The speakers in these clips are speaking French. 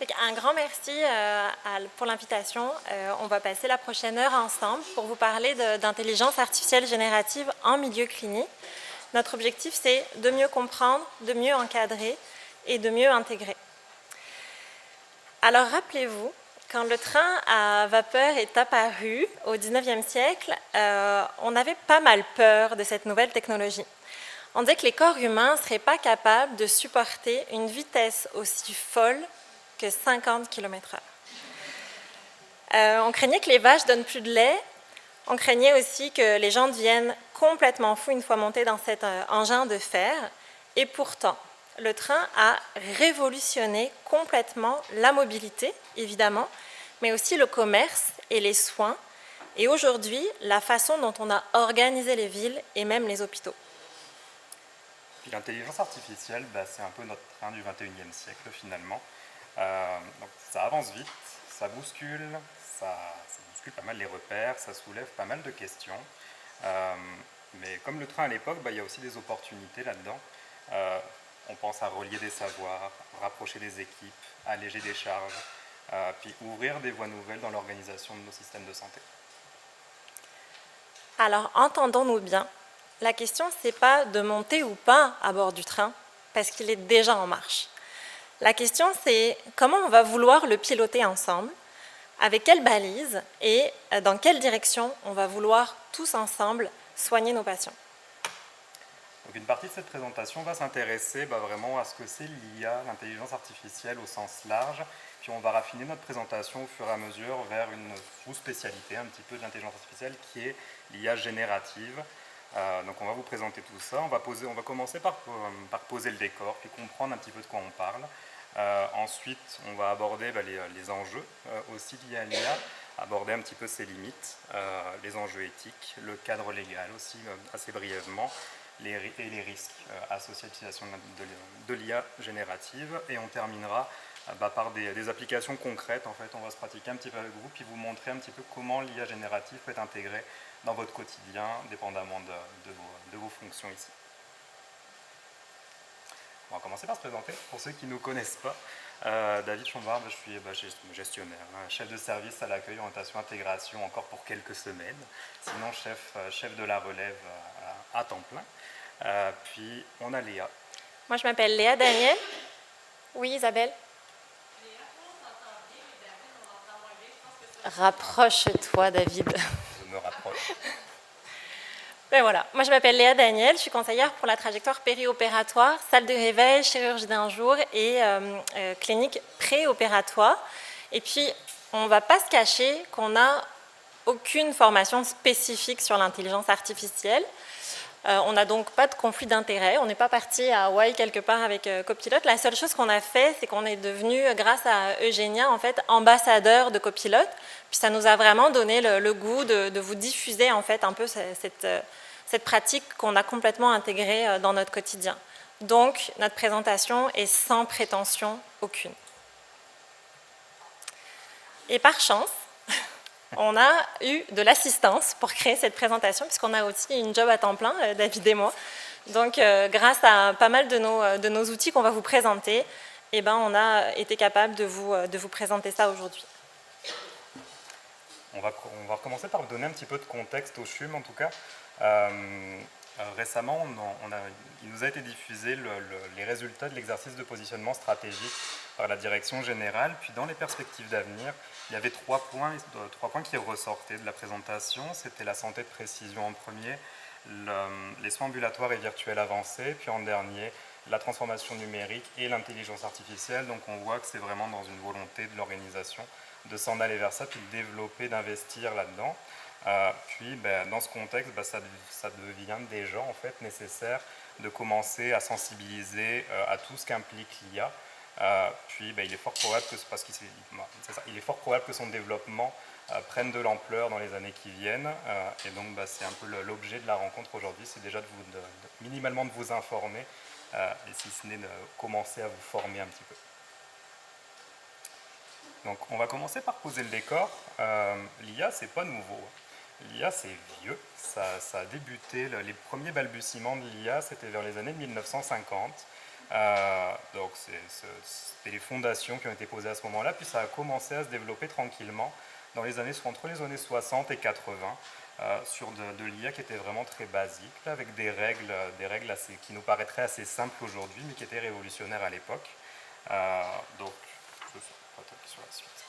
Un grand merci pour l'invitation. On va passer la prochaine heure ensemble pour vous parler d'intelligence artificielle générative en milieu clinique. Notre objectif, c'est de mieux comprendre, de mieux encadrer et de mieux intégrer. Alors rappelez-vous, quand le train à vapeur est apparu au XIXe siècle, on avait pas mal peur de cette nouvelle technologie. On disait que les corps humains ne seraient pas capables de supporter une vitesse aussi folle que 50 km/h. On craignait que les vaches donnent plus de lait. On craignait aussi que les gens deviennent complètement fous une fois montés dans cet engin de fer. Et pourtant, le train a révolutionné complètement la mobilité, évidemment, mais aussi le commerce et les soins. Et aujourd'hui, la façon dont on a organisé les villes et même les hôpitaux. Puis l'intelligence artificielle, c'est un peu notre train du 21e siècle finalement. Donc ça avance vite, ça bouscule pas mal les repères, ça soulève pas mal de questions. Mais comme le train à l'époque, il y a aussi des opportunités là-dedans. On pense à relier des savoirs, rapprocher des équipes, alléger des charges, puis ouvrir des voies nouvelles dans l'organisation de nos systèmes de santé. Alors, entendons-nous bien, la question, ce n'est pas de monter ou pas à bord du train, parce qu'il est déjà en marche. La question, c'est comment on va vouloir le piloter ensemble, avec quelles balises et dans quelle direction on va vouloir tous ensemble soigner nos patients. Donc une partie de cette présentation va s'intéresser vraiment à ce que c'est l'IA, l'intelligence artificielle au sens large, puis on va raffiner notre présentation au fur et à mesure vers une sous-spécialité un petit peu de l'intelligence artificielle qui est l'IA générative. Donc on va vous présenter tout ça, on va commencer par poser le décor, puis comprendre un petit peu de quoi on parle. Ensuite, on va aborder les enjeux aussi liés à l'IA, aborder un petit peu ses limites, les enjeux éthiques, le cadre légal aussi assez brièvement, et les risques associés à l'utilisation de l'IA générative. Et on terminera par des applications concrètes. En fait, on va se pratiquer un petit peu avec vous, puis vous montrer un petit peu comment l'IA générative peut être intégrée dans votre quotidien, dépendamment de vos fonctions ici. On va commencer par se présenter, pour ceux qui ne nous connaissent pas. David Chambard, je suis gestionnaire, chef de service à l'accueil, orientation, intégration, encore pour quelques semaines. Sinon, chef de la relève à temps plein. Puis, on a Léa. Moi, je m'appelle Léa Daniel. Oui, Isabelle? Léa, on s'entend bien, mais David, on l'entend moins bien. Je pense que Rapproche-toi, David. Je me rapproche. Ben voilà, moi je m'appelle Léa Daniel, je suis conseillère pour la trajectoire périopératoire, salle de réveil, chirurgie d'un jour et clinique préopératoire. Et puis, on ne va pas se cacher qu'on n'a aucune formation spécifique sur l'intelligence artificielle. On n'a donc pas de conflit d'intérêt, on n'est pas parti à Hawaï quelque part avec Copilot. La seule chose qu'on a fait, c'est qu'on est devenu, grâce à Eugénia, en fait, ambassadeur de Copilot. Puis ça nous a vraiment donné le goût de vous diffuser en fait un peu cette pratique qu'on a complètement intégrée dans notre quotidien. Donc, notre présentation est sans prétention aucune. Et par chance, on a eu de l'assistance pour créer cette présentation, puisqu'on a aussi une job à temps plein, David et moi. Donc, grâce à pas mal de nos outils qu'on va vous présenter, on a été capable de vous présenter ça aujourd'hui. On va recommencer par donner un petit peu de contexte au CHUM, en tout cas. Récemment, il nous a été diffusé les résultats de l'exercice de positionnement stratégique par la direction générale. Puis dans les perspectives d'avenir, il y avait trois points qui ressortaient de la présentation. C'était la santé de précision en premier, les soins ambulatoires et virtuels avancés, puis en dernier, la transformation numérique et l'intelligence artificielle. Donc on voit que c'est vraiment dans une volonté de l'organisation de s'en aller vers ça, puis de développer, d'investir là-dedans. Puis dans ce contexte, ça devient déjà en fait nécessaire de commencer à sensibiliser à tout ce qu'implique l'IA. Puis il est fort probable il est fort probable que son développement prenne de l'ampleur dans les années qui viennent. Et donc c'est un peu l'objet de la rencontre aujourd'hui, c'est déjà minimalement de vous informer, et si ce n'est de commencer à vous former un petit peu. Donc on va commencer par poser le décor. L'IA, c'est pas nouveau. L'IA, c'est vieux. Ça a débuté, les premiers balbutiements de l'IA, c'était vers les années 1950. Donc c'était les fondations qui ont été posées à ce moment-là, puis ça a commencé à se développer tranquillement dans les années, entre les années 60 et 80, sur de l'IA qui était vraiment très basique, là, avec des règles qui nous paraîtraient assez simples aujourd'hui, mais qui étaient révolutionnaires à l'époque. Donc, je vais attaquer sur la suite.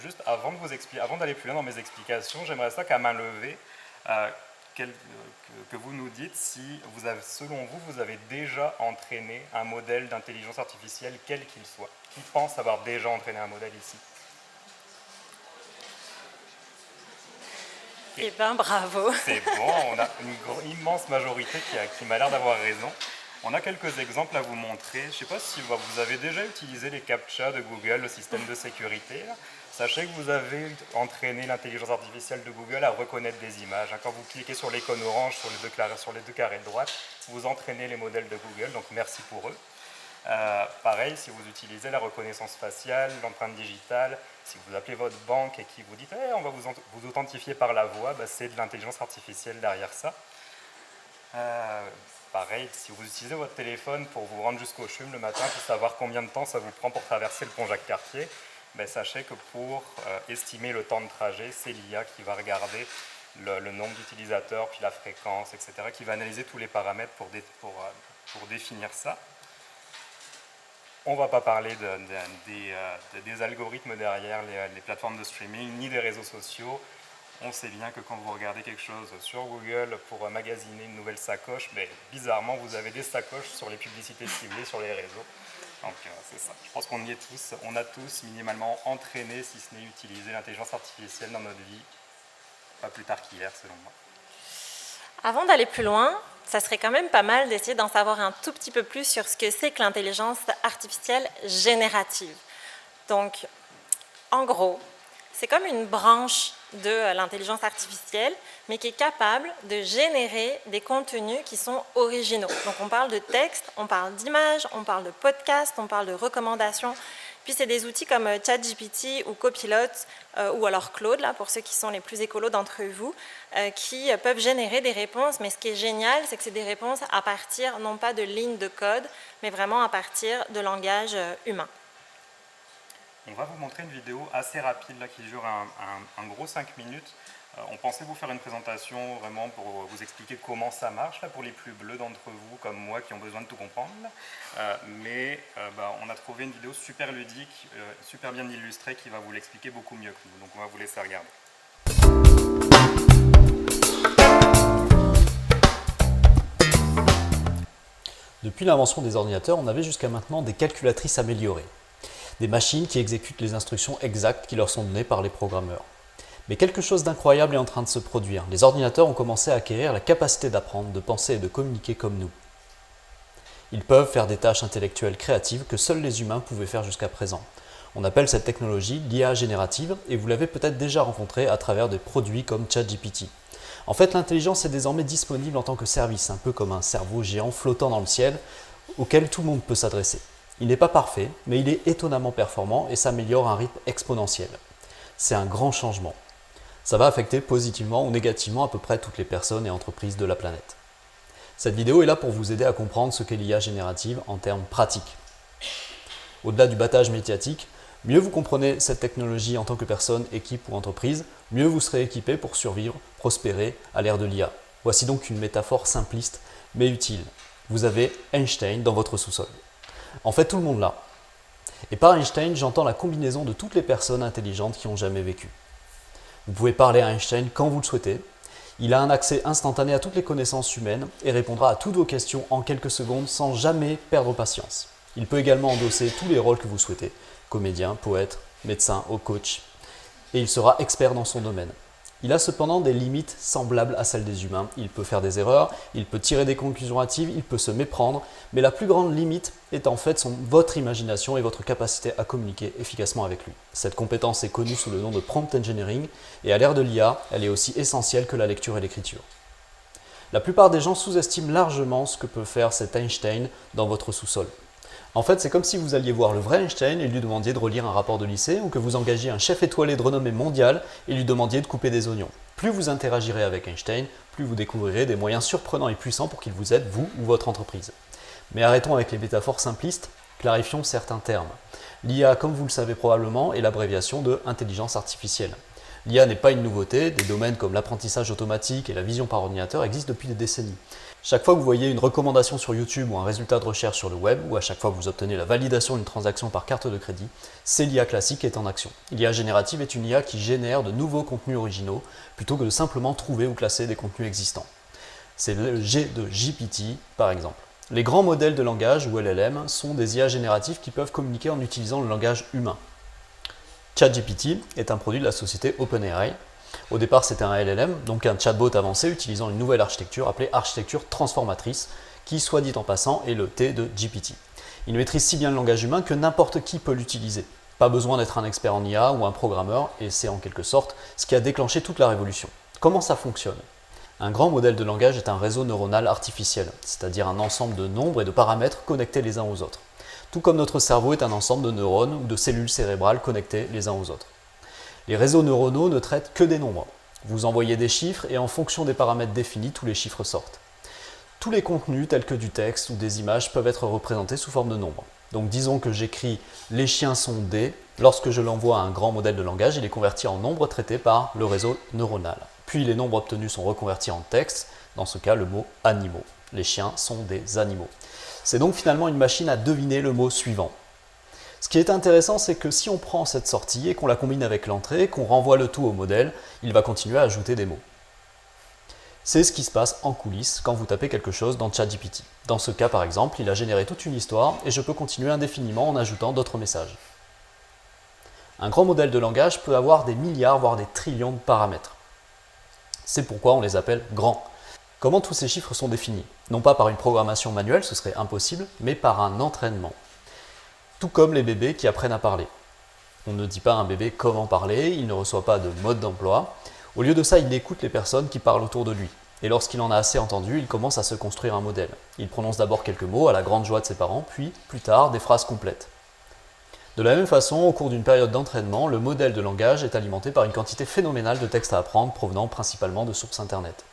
Juste avant d'aller plus loin dans mes explications, j'aimerais ça qu'à main levée, que vous nous dites si, selon vous, vous avez déjà entraîné un modèle d'intelligence artificielle, quel qu'il soit. Qui pense avoir déjà entraîné un modèle ici? Eh bien, bravo. C'est bon, on a une immense majorité qui m'a l'air d'avoir raison. On a quelques exemples à vous montrer. Je ne sais pas si vous avez déjà utilisé les CAPTCHA de Google, le système de sécurité. Sachez que vous avez entraîné l'intelligence artificielle de Google à reconnaître des images. Quand vous cliquez sur l'icône orange sur les deux carrés de droite, vous entraînez les modèles de Google, donc merci pour eux. Pareil, si vous utilisez la reconnaissance faciale, l'empreinte digitale, si vous appelez votre banque et qui vous dit on va vous authentifier par la voix, c'est de l'intelligence artificielle derrière ça. Pareil, si vous utilisez votre téléphone pour vous rendre jusqu'au CHUM le matin, pour savoir combien de temps ça vous prend pour traverser le pont Jacques-Cartier, sachez que pour estimer le temps de trajet, c'est l'IA qui va regarder le nombre d'utilisateurs, puis la fréquence, etc., qui va analyser tous les paramètres pour définir ça. On ne va pas parler des algorithmes derrière les plateformes de streaming, ni des réseaux sociaux. On sait bien que quand vous regardez quelque chose sur Google pour magasiner une nouvelle sacoche, bizarrement, vous avez des sacoches sur les publicités ciblées sur les réseaux. Donc c'est ça. Je pense qu'on y est tous. On a tous minimalement entraîné, si ce n'est utilisé, l'intelligence artificielle dans notre vie, pas plus tard qu'hier, selon moi. Avant d'aller plus loin, ça serait quand même pas mal d'essayer d'en savoir un tout petit peu plus sur ce que c'est que l'intelligence artificielle générative. Donc, en gros, c'est comme une branche de l'intelligence artificielle, mais qui est capable de générer des contenus qui sont originaux. Donc, on parle de texte, on parle d'images, on parle de podcasts, on parle de recommandations. Puis, c'est des outils comme ChatGPT ou Copilot, ou alors Claude, là, pour ceux qui sont les plus écolos d'entre vous, qui peuvent générer des réponses. Mais ce qui est génial, c'est que c'est des réponses à partir, non pas de lignes de code, mais vraiment à partir de langage humain. On va vous montrer une vidéo assez rapide là, qui dure un gros 5 minutes. On pensait vous faire une présentation vraiment pour vous expliquer comment ça marche, là, pour les plus bleus d'entre vous comme moi qui ont besoin de tout comprendre. Mais on a trouvé une vidéo super ludique, super bien illustrée qui va vous l'expliquer beaucoup mieux que nous. Donc on va vous laisser regarder. Depuis l'invention des ordinateurs, on avait jusqu'à maintenant des calculatrices améliorées. Des machines qui exécutent les instructions exactes qui leur sont données par les programmeurs. Mais quelque chose d'incroyable est en train de se produire. Les ordinateurs ont commencé à acquérir la capacité d'apprendre, de penser et de communiquer comme nous. Ils peuvent faire des tâches intellectuelles créatives que seuls les humains pouvaient faire jusqu'à présent. On appelle cette technologie l'IA générative et vous l'avez peut-être déjà rencontrée à travers des produits comme ChatGPT. En fait, l'intelligence est désormais disponible en tant que service, un peu comme un cerveau géant flottant dans le ciel auquel tout le monde peut s'adresser. Il n'est pas parfait, mais il est étonnamment performant et s'améliore à un rythme exponentiel. C'est un grand changement. Ça va affecter positivement ou négativement à peu près toutes les personnes et entreprises de la planète. Cette vidéo est là pour vous aider à comprendre ce qu'est l'IA générative en termes pratiques. Au-delà du battage médiatique, mieux vous comprenez cette technologie en tant que personne, équipe ou entreprise, mieux vous serez équipé pour survivre, prospérer à l'ère de l'IA. Voici donc une métaphore simpliste mais utile. Vous avez Einstein dans votre sous-sol. En fait, tout le monde l'a. Et par Einstein, j'entends la combinaison de toutes les personnes intelligentes qui ont jamais vécu. Vous pouvez parler à Einstein quand vous le souhaitez. Il a un accès instantané à toutes les connaissances humaines et répondra à toutes vos questions en quelques secondes sans jamais perdre patience. Il peut également endosser tous les rôles que vous souhaitez, comédien, poète, médecin ou coach, et il sera expert dans son domaine. Il a cependant des limites semblables à celles des humains. Il peut faire des erreurs, il peut tirer des conclusions hâtives, il peut se méprendre, mais la plus grande limite est en fait votre imagination et votre capacité à communiquer efficacement avec lui. Cette compétence est connue sous le nom de prompt engineering et à l'ère de l'IA, elle est aussi essentielle que la lecture et l'écriture. La plupart des gens sous-estiment largement ce que peut faire cet Einstein dans votre sous-sol. En fait, c'est comme si vous alliez voir le vrai Einstein et lui demandiez de relire un rapport de lycée ou que vous engagiez un chef étoilé de renommée mondiale et lui demandiez de couper des oignons. Plus vous interagirez avec Einstein, plus vous découvrirez des moyens surprenants et puissants pour qu'il vous aide, vous ou votre entreprise. Mais arrêtons avec les métaphores simplistes, clarifions certains termes. L'IA, comme vous le savez probablement, est l'abréviation de intelligence artificielle. L'IA n'est pas une nouveauté, des domaines comme l'apprentissage automatique et la vision par ordinateur existent depuis des décennies. Chaque fois que vous voyez une recommandation sur YouTube ou un résultat de recherche sur le web, ou à chaque fois que vous obtenez la validation d'une transaction par carte de crédit, c'est l'IA classique qui est en action. L'IA générative est une IA qui génère de nouveaux contenus originaux, plutôt que de simplement trouver ou classer des contenus existants. C'est le G de GPT, par exemple. Les grands modèles de langage, ou LLM, sont des IA génératives qui peuvent communiquer en utilisant le langage humain. ChatGPT est un produit de la société OpenAI. Au départ, c'était un LLM, donc un chatbot avancé utilisant une nouvelle architecture appelée architecture transformatrice, qui, soit dit en passant, est le T de GPT. Il maîtrise si bien le langage humain que n'importe qui peut l'utiliser. Pas besoin d'être un expert en IA ou un programmeur, et c'est en quelque sorte ce qui a déclenché toute la révolution. Comment ça fonctionne ? Un grand modèle de langage est un réseau neuronal artificiel, c'est-à-dire un ensemble de nombres et de paramètres connectés les uns aux autres. Tout comme notre cerveau est un ensemble de neurones ou de cellules cérébrales connectées les uns aux autres. Les réseaux neuronaux ne traitent que des nombres. Vous envoyez des chiffres et en fonction des paramètres définis, tous les chiffres sortent. Tous les contenus tels que du texte ou des images peuvent être représentés sous forme de nombres. Donc disons que j'écris « les chiens sont des », lorsque je l'envoie à un grand modèle de langage, il est converti en nombres traités par le réseau neuronal. Puis les nombres obtenus sont reconvertis en texte, dans ce cas le mot « animaux ». Les chiens sont des animaux. C'est donc finalement une machine à deviner le mot suivant. Ce qui est intéressant, c'est que si on prend cette sortie et qu'on la combine avec l'entrée, qu'on renvoie le tout au modèle, il va continuer à ajouter des mots. C'est ce qui se passe en coulisses quand vous tapez quelque chose dans ChatGPT. Dans ce cas, par exemple, il a généré toute une histoire et je peux continuer indéfiniment en ajoutant d'autres messages. Un grand modèle de langage peut avoir des milliards, voire des trillions de paramètres. C'est pourquoi on les appelle grands. Comment tous ces chiffres sont définis ? Non pas par une programmation manuelle, ce serait impossible, mais par un entraînement. Tout comme les bébés qui apprennent à parler. On ne dit pas à un bébé comment parler, il ne reçoit pas de mode d'emploi. Au lieu de ça, il écoute les personnes qui parlent autour de lui. Et lorsqu'il en a assez entendu, il commence à se construire un modèle. Il prononce d'abord quelques mots à la grande joie de ses parents, puis, plus tard, des phrases complètes. De la même façon, au cours d'une période d'entraînement, le modèle de langage est alimenté par une quantité phénoménale de textes à apprendre provenant principalement de sources internet.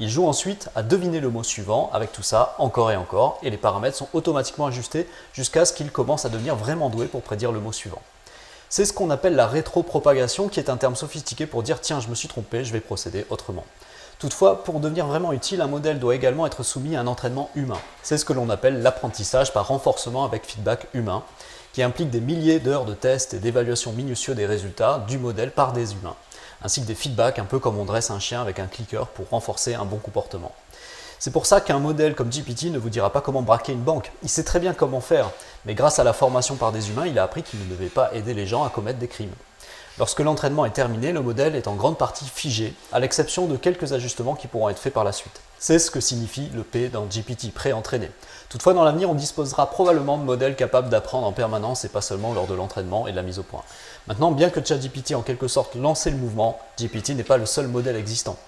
Il joue ensuite à deviner le mot suivant, avec tout ça encore, et les paramètres sont automatiquement ajustés jusqu'à ce qu'il commence à devenir vraiment doué pour prédire le mot suivant. C'est ce qu'on appelle la rétropropagation, qui est un terme sophistiqué pour dire « tiens, je me suis trompé, je vais procéder autrement ». Toutefois, pour devenir vraiment utile, un modèle doit également être soumis à un entraînement humain. C'est ce que l'on appelle l'apprentissage par renforcement avec feedback humain, qui implique des milliers d'heures de tests et d'évaluation minutieux des résultats du modèle par des humains, ainsi que des feedbacks un peu comme on dresse un chien avec un clicker pour renforcer un bon comportement. C'est pour ça qu'un modèle comme GPT ne vous dira pas comment braquer une banque. Il sait très bien comment faire, mais grâce à la formation par des humains, il a appris qu'il ne devait pas aider les gens à commettre des crimes. Lorsque l'entraînement est terminé, le modèle est en grande partie figé, à l'exception de quelques ajustements qui pourront être faits par la suite. C'est ce que signifie le P dans GPT, pré-entraîné. Toutefois, dans l'avenir, on disposera probablement de modèles capables d'apprendre en permanence et pas seulement lors de l'entraînement et de la mise au point. Maintenant, bien que ChatGPT en quelque sorte lancé le mouvement, GPT n'est pas le seul modèle existant.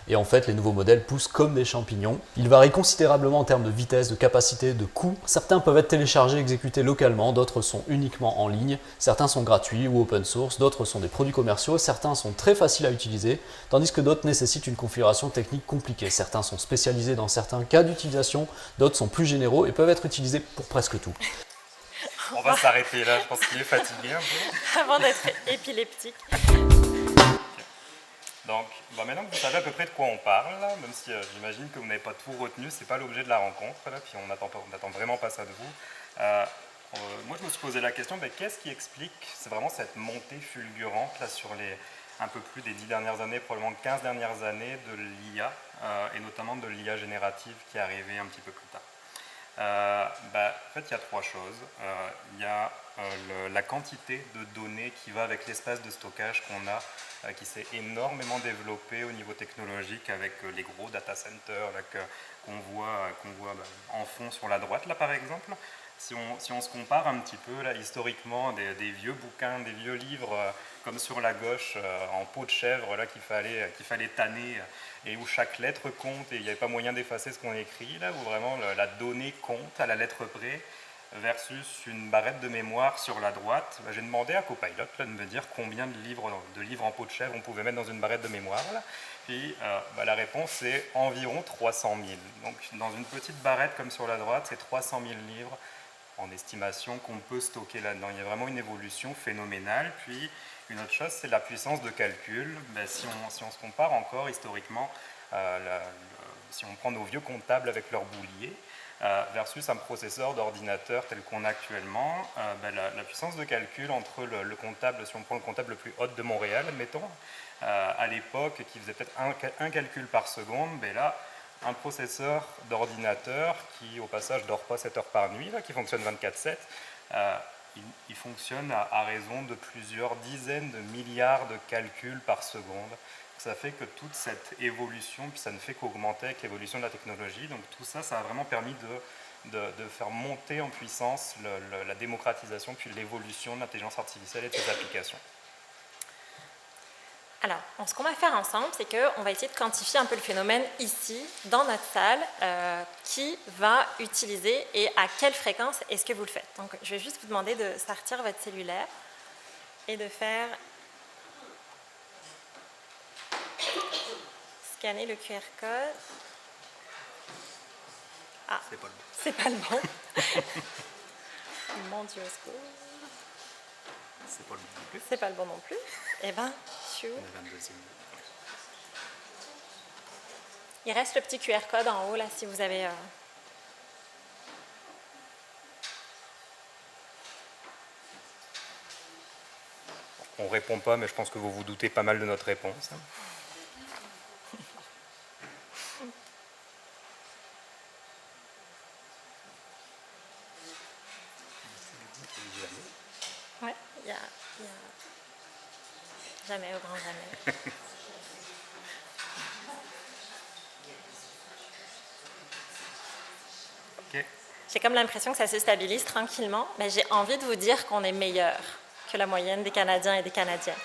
Et en fait, les nouveaux modèles poussent comme des champignons. Ils varient considérablement en termes de vitesse, de capacité, de coût. Certains peuvent être téléchargés et exécutés localement, d'autres sont uniquement en ligne. Certains sont gratuits ou open source, d'autres sont des produits commerciaux, certains sont très faciles à utiliser, tandis que d'autres nécessitent une configuration technique compliquée. Certains sont spécialisés dans certains cas d'utilisation, d'autres sont plus généraux et peuvent être utilisés pour presque tout. On va s'arrêter là, je pense qu'il est fatigué un peu. Avant d'être épileptique. Donc, maintenant que vous savez à peu près de quoi on parle, là, même si j'imagine que vous n'avez pas tout retenu, c'est pas l'objet de la rencontre, là, puis on n'attend vraiment pas ça de vous. Moi, je me suis posé la question, qu'est-ce qui explique vraiment cette montée fulgurante là, sur les un peu plus des 10 dernières années, probablement 15 dernières années de l'IA, et notamment de l'IA générative qui est arrivée un petit peu plus tard. En fait, il y a trois choses. Il y a la quantité de données qui va avec l'espace de stockage qu'on a, qui s'est énormément développé au niveau technologique avec les gros data centers qu'on voit en fond sur la droite, là, par exemple. Si on se compare un petit peu là, historiquement des vieux bouquins, des vieux livres comme sur la gauche en peau de chèvre là, qu'il fallait tanner et où chaque lettre compte et il n'y avait pas moyen d'effacer ce qu'on écrit, là où vraiment la donnée compte à la lettre près, versus une barrette de mémoire sur la droite. J'ai demandé à Copilot de me dire combien de livres en peau de chèvre on pouvait mettre dans une barrette de mémoire. Puis la réponse est environ 300 000. Donc dans une petite barrette comme sur la droite, c'est 300 000 livres en estimation qu'on peut stocker là-dedans. Il y a vraiment une évolution phénoménale. Puis une autre chose, c'est la puissance de calcul. Si on se compare encore historiquement, si on prend nos vieux comptables avec leur boulier, versus un processeur d'ordinateur tel qu'on a actuellement, la puissance de calcul entre le comptable, si on prend le comptable le plus haut de Montréal, admettons, à l'époque, qui faisait peut-être un calcul par seconde, là, un processeur d'ordinateur qui, au passage, ne dort pas 7 heures par nuit, là, qui fonctionne 24/7, il fonctionne à raison de plusieurs dizaines de milliards de calculs par seconde. Ça fait que toute cette évolution, puis ça ne fait qu'augmenter avec l'évolution de la technologie. Donc tout ça, ça a vraiment permis de faire monter en puissance la démocratisation, puis l'évolution de l'intelligence artificielle et de ses applications. Alors, ce qu'on va faire ensemble, c'est qu'on va essayer de quantifier un peu le phénomène ici, dans notre salle, qui va utiliser et à quelle fréquence est-ce que vous le faites. Donc, je vais juste vous demander de sortir votre cellulaire et de faire scanner le QR code. Ah, c'est pas le bon. C'est pas le bon. Mon Dieu, au secours. C'est pas le bon non plus. C'est pas le bon non plus. Eh ben, chou. Il reste le petit QR code en haut, là, si vous avez... On ne répond pas, mais je pense que vous vous doutez pas mal de notre réponse. Ouais, il y a jamais au grand jamais. Okay. J'ai comme l'impression que ça se stabilise tranquillement, mais j'ai envie de vous dire qu'on est meilleur que la moyenne des Canadiens et des Canadiennes.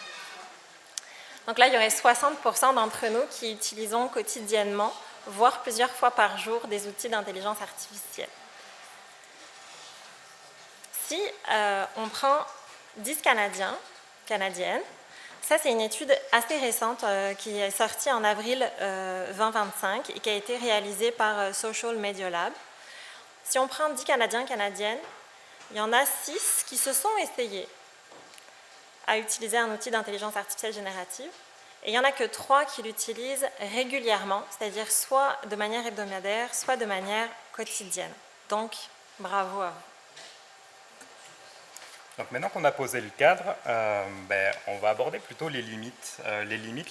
Donc là, il y aurait 60% d'entre nous qui utilisons quotidiennement, voire plusieurs fois par jour, des outils d'intelligence artificielle. Si on prend 10 Canadiens, Canadiennes, ça c'est une étude assez récente qui est sortie en avril 2025 et qui a été réalisée par Social Media Lab. Si on prend 10 Canadiens, Canadiennes, il y en a 6 qui se sont essayés à utiliser un outil d'intelligence artificielle générative. Et il n'y en a que 3 qui l'utilisent régulièrement, c'est-à-dire soit de manière hebdomadaire, soit de manière quotidienne. Donc, bravo à vous. Donc maintenant qu'on a posé le cadre, on va aborder plutôt les limites,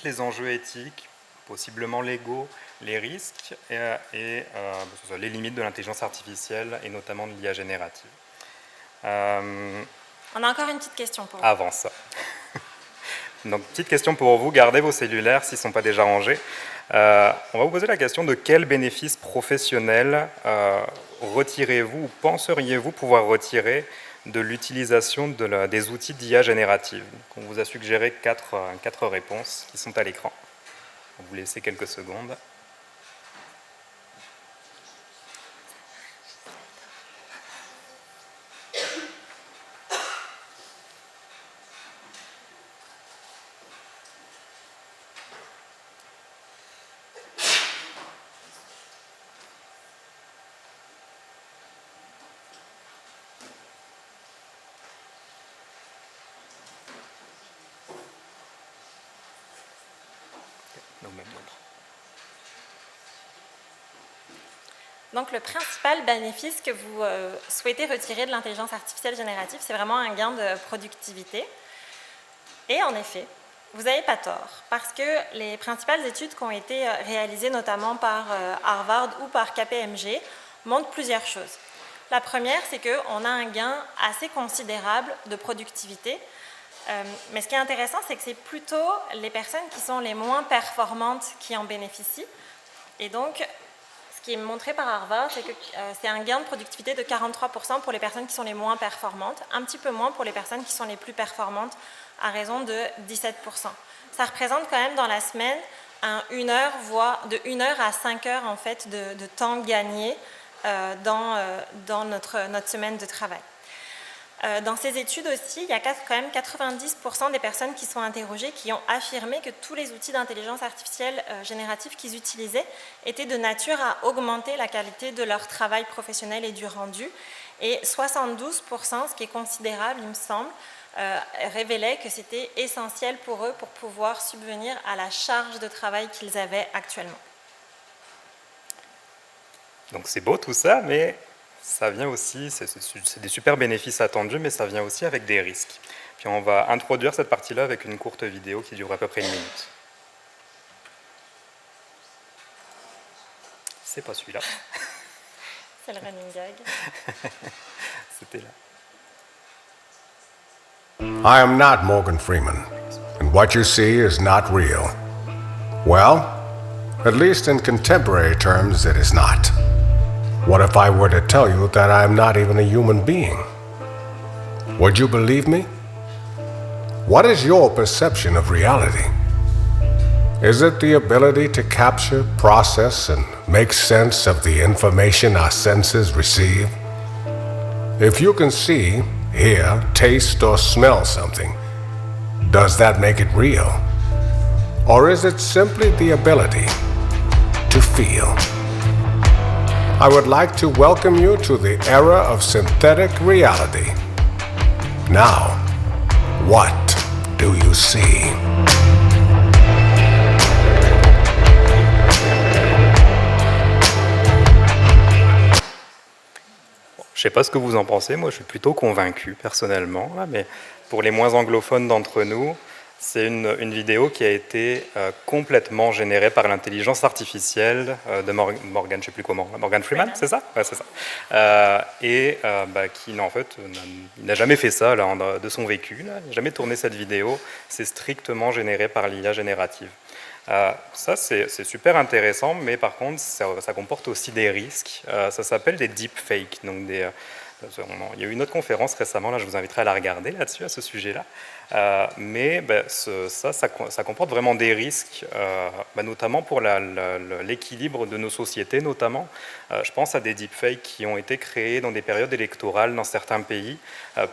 les enjeux éthiques, possiblement légaux, les risques et les limites de l'intelligence artificielle et notamment de l'IA générative. On a encore une petite question pour vous. Avant ça. Donc, petite question pour vous, gardez vos cellulaires s'ils ne sont pas déjà rangés. On va vous poser la question de quels bénéfices professionnels retirez-vous ou penseriez-vous pouvoir retirer de l'utilisation des outils d'IA générative. On vous a suggéré 4 réponses qui sont à l'écran. On va vous laisser quelques secondes. Donc, le principal bénéfice que vous souhaitez retirer de l'intelligence artificielle générative, c'est vraiment un gain de productivité. Et en effet, vous n'avez pas tort, parce que les principales études qui ont été réalisées notamment par Harvard ou par KPMG montrent plusieurs choses. La première, c'est qu'on a un gain assez considérable de productivité. Mais ce qui est intéressant, c'est que c'est plutôt les personnes qui sont les moins performantes qui en bénéficient. Et donc, ce qui est montré par Harvard, c'est que c'est un gain de productivité de 43% pour les personnes qui sont les moins performantes, un petit peu moins pour les personnes qui sont les plus performantes, à raison de 17%. Ça représente quand même dans la semaine de 1 heure à 5 heures en fait, de temps gagné dans notre semaine de travail. Dans ces études aussi, il y a quand même 90% des personnes qui sont interrogées qui ont affirmé que tous les outils d'intelligence artificielle générative qu'ils utilisaient étaient de nature à augmenter la qualité de leur travail professionnel et du rendu. Et 72%, ce qui est considérable, il me semble, révélaient que c'était essentiel pour eux pour pouvoir subvenir à la charge de travail qu'ils avaient actuellement. Donc c'est beau tout ça, mais ça vient aussi, c'est des super bénéfices attendus, mais ça vient aussi avec des risques. Puis on va introduire cette partie-là avec une courte vidéo qui dure à peu près 1 minute. C'est pas celui-là. C'est le running gag. C'était là. I am not Morgan Freeman, and what you see is not real. Well, at least in contemporary terms, it is not. What if I were to tell you that I am not even a human being? Would you believe me? What is your perception of reality? Is it the ability to capture, process, and make sense of the information our senses receive? If you can see, hear, taste, or smell something, does that make it real? Or is it simply the ability to feel? I would like to welcome you to the era of synthetic reality. Now, what do you see? Je ne sais pas ce que vous en pensez, moi je suis plutôt convaincu personnellement, mais pour les moins anglophones d'entre nous, c'est une vidéo qui a été complètement générée par l'intelligence artificielle de Morgan, je ne sais plus comment, Morgan Freeman, c'est ça? Ouais, c'est ça. Qui en fait n'a jamais fait ça là, de son vécu, il n'a jamais tourné cette vidéo, c'est strictement généré par l'IA générative. Ça c'est super intéressant, mais par contre ça comporte aussi des risques. Ça s'appelle des deepfakes. Donc il y a eu une autre conférence récemment, là, je vous inviterai à la regarder là-dessus, à ce sujet-là. Ça comporte vraiment des risques, notamment pour l'équilibre de nos sociétés, notamment. Je pense à des deepfakes qui ont été créés dans des périodes électorales dans certains pays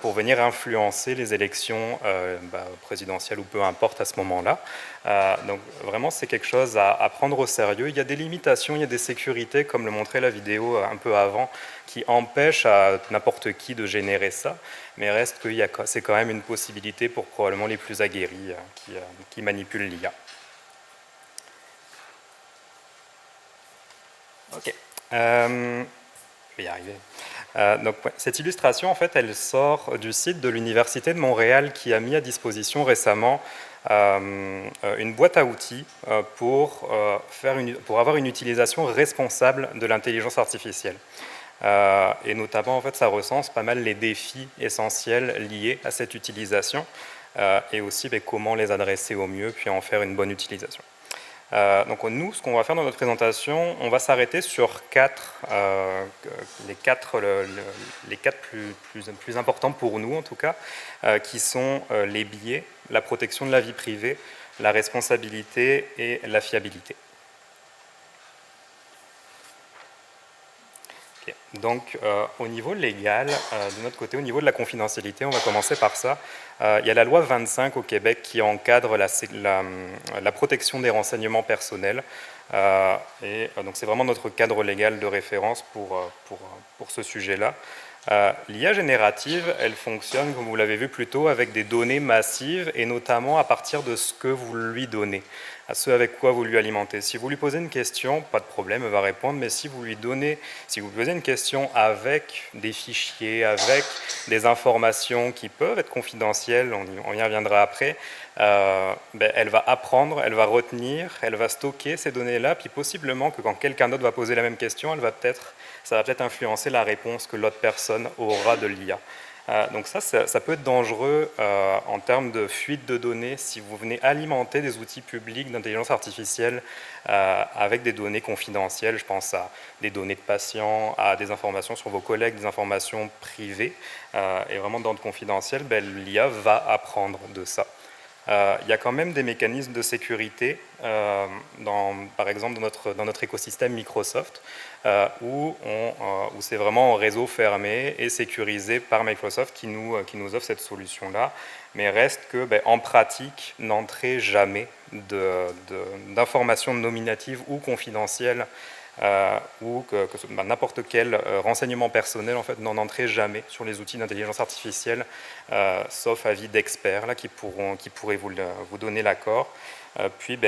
pour venir influencer les élections présidentielles ou peu importe à ce moment-là. Donc vraiment, c'est quelque chose à prendre au sérieux. Il y a des limitations, il y a des sécurités, comme le montrait la vidéo un peu avant, qui empêchent à n'importe qui de générer ça, mais reste que c'est quand même une possibilité pour probablement les plus aguerris qui manipulent l'IA. Ok, je vais y arriver. Cette illustration, en fait, elle sort du site de l'Université de Montréal qui a mis à disposition récemment une boîte à outils pour avoir une utilisation responsable de l'intelligence artificielle. Et notamment, en fait, ça recense pas mal les défis essentiels liés à cette utilisation et aussi comment les adresser au mieux, puis en faire une bonne utilisation. Donc nous, ce qu'on va faire dans notre présentation, on va s'arrêter sur les quatre plus importants pour nous, en tout cas, qui sont les biais, la protection de la vie privée, la responsabilité et la fiabilité. Donc, au niveau légal, de notre côté, au niveau de la confidentialité, on va commencer par ça. Il y a la loi 25 au Québec qui encadre la protection des renseignements personnels. Donc, c'est vraiment notre cadre légal de référence pour ce sujet-là. L'IA générative, elle fonctionne, comme vous l'avez vu plus tôt, avec des données massives et notamment à partir de ce que vous lui donnez, à ce avec quoi vous lui alimentez. Si vous lui posez une question, pas de problème, elle va répondre, mais si vous posez une question avec des fichiers, avec des informations qui peuvent être confidentielles, on y reviendra après, elle va apprendre, elle va retenir, elle va stocker ces données-là, puis possiblement que quand quelqu'un d'autre va poser la même question, ça va peut-être influencer la réponse que l'autre personne aura de l'IA. Donc ça peut être dangereux en termes de fuite de données si vous venez alimenter des outils publics d'intelligence artificielle avec des données confidentielles. Je pense à des données de patients, à des informations sur vos collègues, des informations privées. Et vraiment dans le confidentiel, l'IA va apprendre de ça. il y a quand même des mécanismes de sécurité, par exemple dans notre écosystème Microsoft, où c'est vraiment en réseau fermé et sécurisé par Microsoft qui nous offre cette solution-là. Mais reste que, en pratique, n'entrez jamais d'informations nominatives ou confidentielles ou que n'importe quel renseignement personnel en fait, n'en entrez jamais sur les outils d'intelligence artificielle, sauf avis d'experts qui pourraient vous donner l'accord. Puis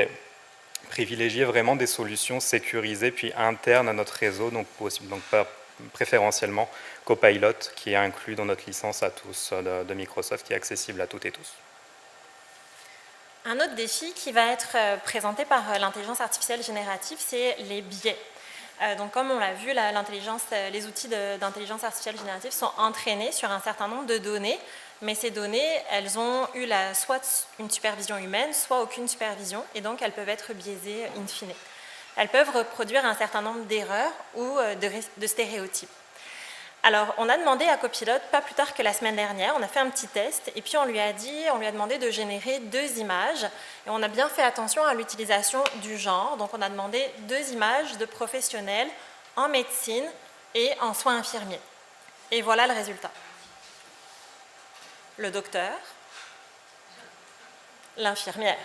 privilégier vraiment des solutions sécurisées puis internes à notre réseau, donc préférentiellement Copilot, qui est inclus dans notre licence à tous de Microsoft, qui est accessible à toutes et tous. Un autre défi qui va être présenté par l'intelligence artificielle générative, c'est les biais. Donc comme on l'a vu, les outils d'intelligence artificielle générative sont entraînés sur un certain nombre de données, mais ces données, elles ont eu soit une supervision humaine, soit aucune supervision, et donc elles peuvent être biaisées in fine. Elles peuvent reproduire un certain nombre d'erreurs ou de stéréotypes. Alors, on a demandé à Copilot, pas plus tard que la semaine dernière, on a fait un petit test, et puis on lui a demandé de générer 2 images, et on a bien fait attention à l'utilisation du genre, donc on a demandé 2 images de professionnels en médecine et en soins infirmiers. Et voilà le résultat. Le docteur, l'infirmière.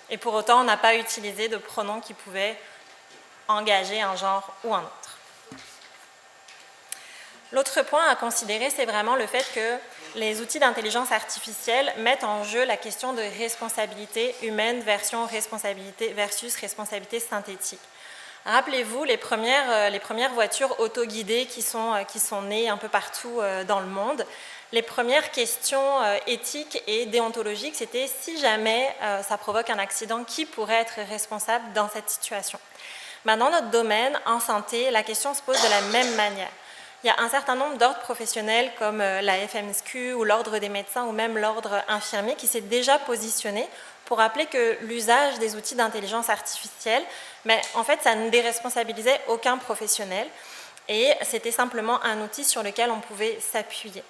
Et pour autant, on n'a pas utilisé de pronoms qui pouvaient engager un genre ou un autre. L'autre point à considérer, c'est vraiment le fait que les outils d'intelligence artificielle mettent en jeu la question de responsabilité humaine versus responsabilité synthétique. Rappelez-vous les premières voitures autoguidées qui sont nées un peu partout dans le monde. Les premières questions éthiques et déontologiques, c'était si jamais ça provoque un accident, qui pourrait être responsable dans cette situation? Dans notre domaine, en santé, la question se pose de la même manière. Il y a un certain nombre d'ordres professionnels comme la FMSQ ou l'ordre des médecins ou même l'ordre infirmier qui s'est déjà positionné pour rappeler que l'usage des outils d'intelligence artificielle, mais en fait, ça ne déresponsabilisait aucun professionnel et c'était simplement un outil sur lequel on pouvait s'appuyer.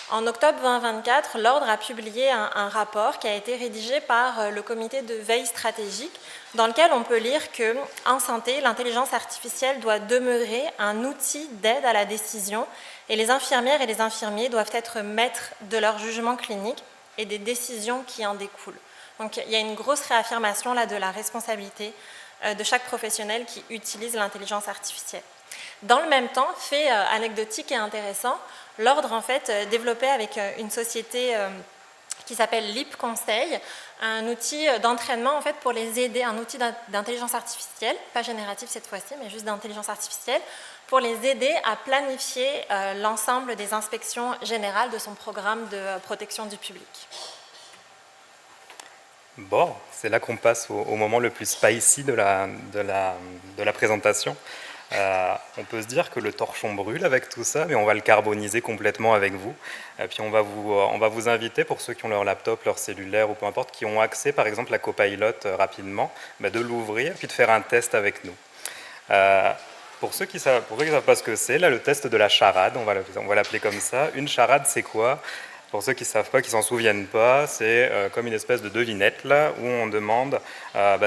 En octobre 2024, l'Ordre a publié un rapport qui a été rédigé par le comité de veille stratégique dans lequel on peut lire qu'en santé, l'intelligence artificielle doit demeurer un outil d'aide à la décision et les infirmières et les infirmiers doivent être maîtres de leur jugement clinique et des décisions qui en découlent. Donc il y a une grosse réaffirmation là de la responsabilité de chaque professionnel qui utilise l'intelligence artificielle. Dans le même temps, fait anecdotique et intéressant, l'Ordre en fait développait avec une société qui s'appelle LIP Conseil, un outil d'entraînement en fait pour les aider, un outil d'intelligence artificielle, pas générative cette fois-ci, mais juste d'intelligence artificielle, pour les aider à planifier l'ensemble des inspections générales de son programme de protection du public. Bon, c'est là qu'on passe au moment le plus spicy de la présentation. On peut se dire que le torchon brûle avec tout ça, mais on va le carboniser complètement avec vous. Et puis on va vous inviter, pour ceux qui ont leur laptop, leur cellulaire ou peu importe, qui ont accès par exemple à Copilot rapidement, de l'ouvrir puis de faire un test avec nous. Pour ceux qui ne savent pas ce que c'est, là le test de la charade, on va l'appeler comme ça. Une charade, c'est quoi ? Pour ceux qui ne savent pas, qui ne s'en souviennent pas, c'est comme une espèce de devinette là, où on demande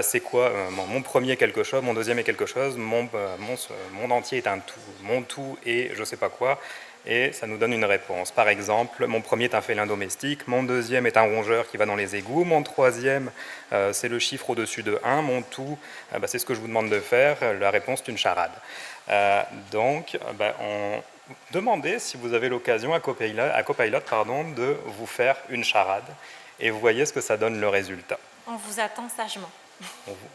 c'est quoi mon premier quelque chose, mon deuxième est quelque chose, mon entier est un tout, mon tout est je ne sais pas quoi, et ça nous donne une réponse. Par exemple, mon premier est un félin domestique, mon deuxième est un rongeur qui va dans les égouts, mon troisième c'est le chiffre au-dessus de 1, mon tout c'est ce que je vous demande de faire, la réponse est une charade. Demandez si vous avez l'occasion à Copilot de vous faire une charade et vous voyez ce que ça donne le résultat. On vous attend sagement.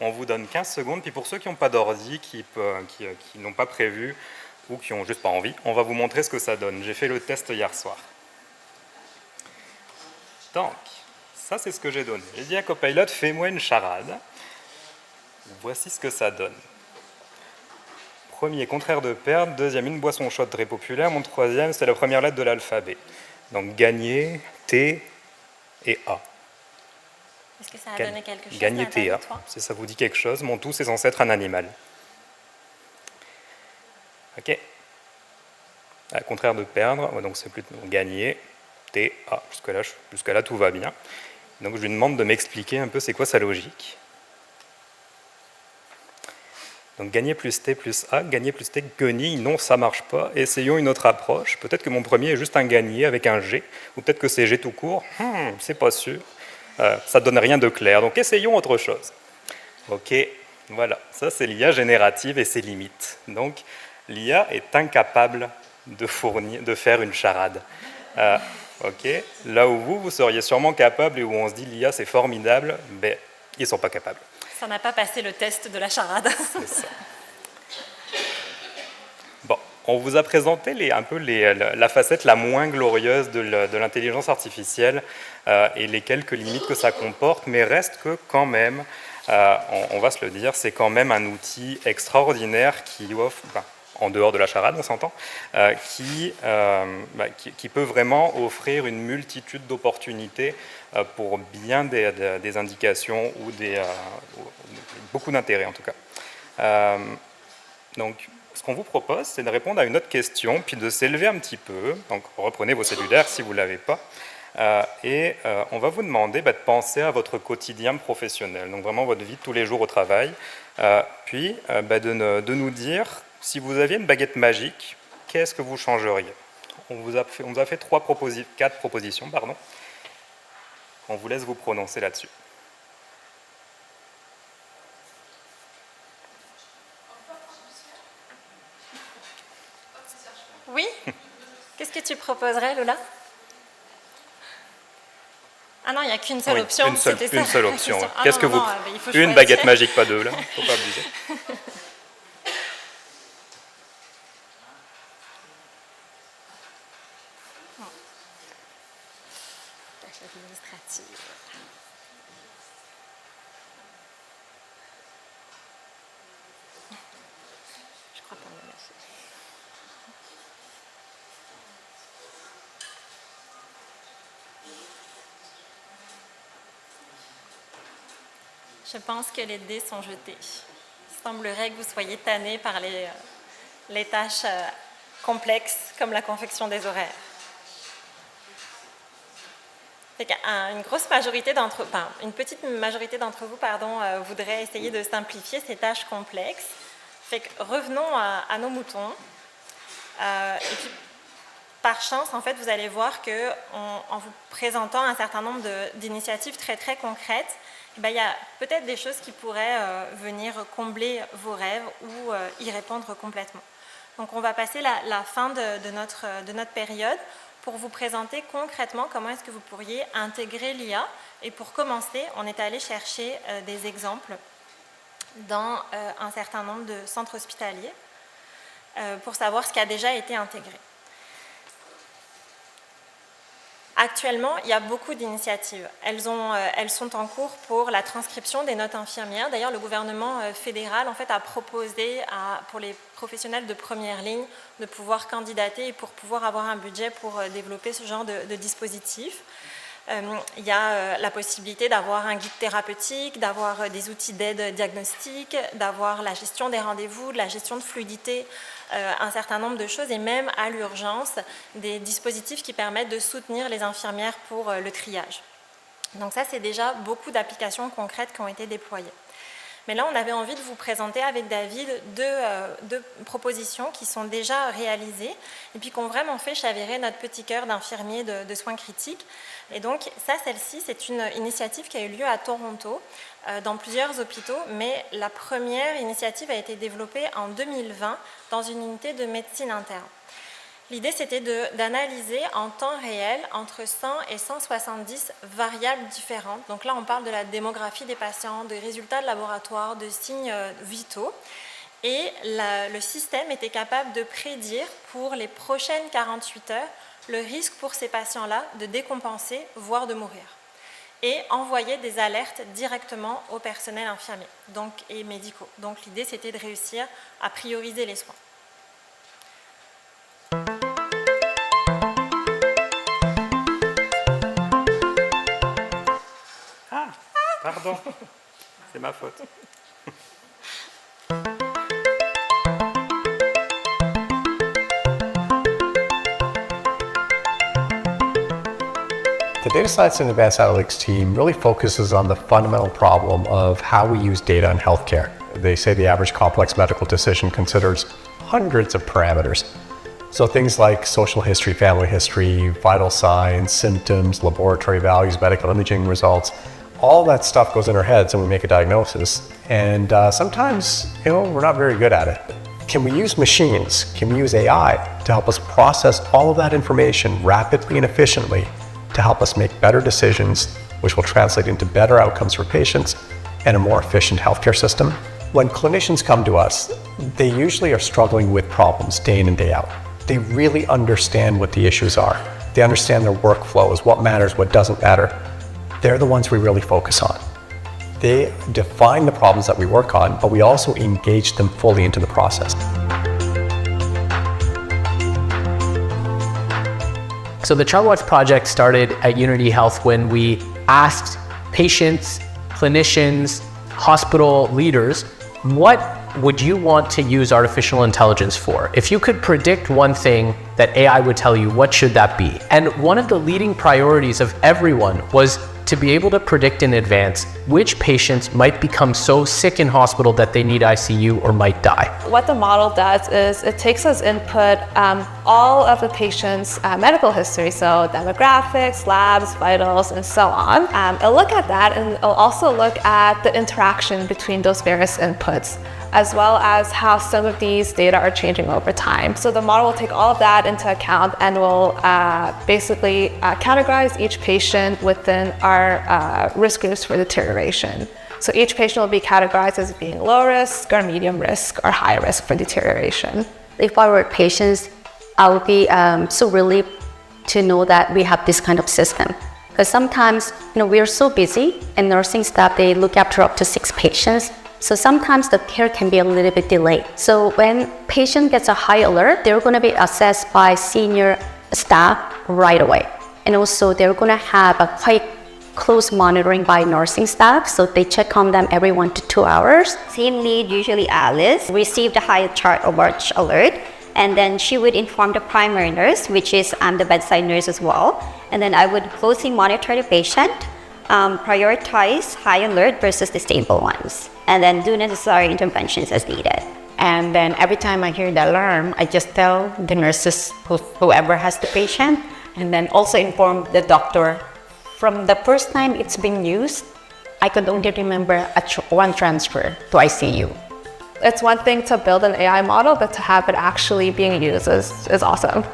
On vous donne 15 secondes, puis pour ceux qui n'ont pas d'ordi, qui n'ont pas prévu ou qui n'ont juste pas envie, on va vous montrer ce que ça donne. J'ai fait le test hier soir. Donc, ça c'est ce que j'ai donné. J'ai dit à Copilot, fais-moi une charade. Voici ce que ça donne. Premier, contraire de perdre. Deuxième, une boisson chaude très populaire. Mon troisième, c'est la première lettre de l'alphabet. Donc gagner, T et A. Est-ce que ça a donné quelque chose? Gagner T, A. Si ça vous dit quelque chose, mon tout, c'est censé être un animal. Ok. Contraire de perdre, donc c'est plutôt gagner, T, A. Jusque-là, tout va bien. Donc je lui demande de m'expliquer un peu c'est quoi sa logique. Donc gagner plus t plus a, gagner plus t guenille, non ça marche pas, essayons une autre approche, peut-être que mon premier est juste un gagné avec un g, ou peut-être que c'est g tout court, c'est pas sûr, ça donne rien de clair, donc essayons autre chose. Ok, voilà, ça c'est l'IA générative et ses limites. Donc l'IA est incapable de faire une charade. Ok, là où vous seriez sûrement capable et où on se dit l'IA c'est formidable, ben ils ne sont pas capables. Ça n'a pas passé le test de la charade. C'est ça. Bon, on vous a présenté la facette la moins glorieuse de l'intelligence artificielle et les quelques limites que ça comporte, mais reste que quand même, on va se le dire, c'est quand même un outil extraordinaire qui offre, en dehors de la charade, on s'entend, qui peut vraiment offrir une multitude d'opportunités pour bien des indications ou beaucoup d'intérêt en tout cas. Donc, ce qu'on vous propose, c'est de répondre à une autre question, puis de s'élever un petit peu. Donc, reprenez vos cellulaires si vous ne l'avez pas. On va vous demander de penser à votre quotidien professionnel, donc vraiment votre vie de tous les jours au travail, puis de nous dire, si vous aviez une baguette magique, qu'est-ce que vous changeriez? On vous a fait 4 propositions, pardon. On vous laisse vous prononcer là-dessus. Oui? Qu'est-ce que tu proposerais, Lola? Ah non, il n'y a qu'une seule option. Une seule option. Ah Qu'est-ce que vous... Une baguette magique, pas deux, là. Il ne faut pas abuser. Administrative. Je crois pas me lâcher. Je pense que les dés sont jetés. Il semblerait que vous soyez tanné par les tâches complexes comme la confection des horaires. Une petite majorité d'entre vous voudrait essayer de simplifier ces tâches complexes. Revenons à nos moutons. Et puis, par chance, en fait, vous allez voir qu'en vous présentant un certain nombre d'initiatives très, très concrètes, il y a peut-être des choses qui pourraient venir combler vos rêves ou y répondre complètement. Donc, on va passer la fin de notre période pour vous présenter concrètement comment est-ce que vous pourriez intégrer l'IA. Et pour commencer, on est allé chercher des exemples dans un certain nombre de centres hospitaliers pour savoir ce qui a déjà été intégré. Actuellement, il y a beaucoup d'initiatives. Elles sont en cours pour la transcription des notes infirmières. D'ailleurs, le gouvernement fédéral a proposé pour les professionnels de première ligne de pouvoir candidater et pour pouvoir avoir un budget pour développer ce genre de dispositif. Il y a la possibilité d'avoir un guide thérapeutique, d'avoir des outils d'aide diagnostique, d'avoir la gestion des rendez-vous, de la gestion de fluidité, un certain nombre de choses, et même à l'urgence, des dispositifs qui permettent de soutenir les infirmières pour le triage. Donc ça, c'est déjà beaucoup d'applications concrètes qui ont été déployées. Mais là, on avait envie de vous présenter avec David deux propositions qui sont déjà réalisées et puis qui ont vraiment fait chavirer notre petit cœur d'infirmier de soins critiques. Et donc, celle-ci, c'est une initiative qui a eu lieu à Toronto, dans plusieurs hôpitaux, mais la première initiative a été développée en 2020 dans une unité de médecine interne. L'idée, c'était d'analyser en temps réel entre 100 et 170 variables différentes. Donc là, on parle de la démographie des patients, de résultats de laboratoire, de signes vitaux. Et le système était capable de prédire pour les prochaines 48 heures le risque pour ces patients-là de décompenser, voire de mourir. Et envoyer des alertes directement au personnel infirmier et médicaux. Donc l'idée, c'était de réussir à prioriser les soins. Pardon, c'est ma faute. The data science and advanced analytics team really focuses on the fundamental problem of how we use data in healthcare. They say the average complex medical decision considers hundreds of parameters. So things like social history, family history, vital signs, symptoms, laboratory values, medical imaging results, all that stuff goes in our heads and we make a diagnosis. And sometimes, we're not very good at it. Can we use machines? Can we use AI to help us process all of that information rapidly and efficiently to help us make better decisions, which will translate into better outcomes for patients and a more efficient healthcare system? When clinicians come to us, they usually are struggling with problems day in and day out. They really understand what the issues are. They understand their workflows, what matters, what doesn't matter. They're the ones we really focus on. They define the problems that we work on, but we also engage them fully into the process. So the ChartWatch project started at Unity Health when we asked patients, clinicians, hospital leaders, what would you want to use artificial intelligence for? If you could predict one thing that AI would tell you, what should that be? And one of the leading priorities of everyone was to be able to predict in advance which patients might become so sick in hospital that they need ICU or might die. What the model does is it takes as input all of the patient's medical history, so demographics, labs, vitals, and so on. It'll look at that, and it'll also look at the interaction between those various inputs, as well as how some of these data are changing over time. So the model will take all of that into account and will basically categorize each patient within our risk groups for deterioration. So each patient will be categorized as being low risk or medium risk or high risk for deterioration. If I were patients, I would be so relieved to know that we have this kind of system. Because sometimes, we are so busy, and nursing staff, they look after up to 6 patients. So sometimes the care can be a little bit delayed. So when patient gets a high alert, they're going to be assessed by senior staff right away. And also they're going to have a quite close monitoring by nursing staff. So they check on them every 1 to 2 hours. Team lead, usually Alice, received a high ChartWatch alert. And then she would inform the primary nurse, which is the bedside nurse as well. And then I would closely monitor the patient, prioritize high alert versus the stable ones, and then do necessary interventions as needed. And then every time I hear the alarm, I just tell the nurses, whoever has the patient, and then also inform the doctor. From the first time it's been used, I could only remember one transfer to ICU. It's one thing to build an AI model, but to have it actually being used is awesome.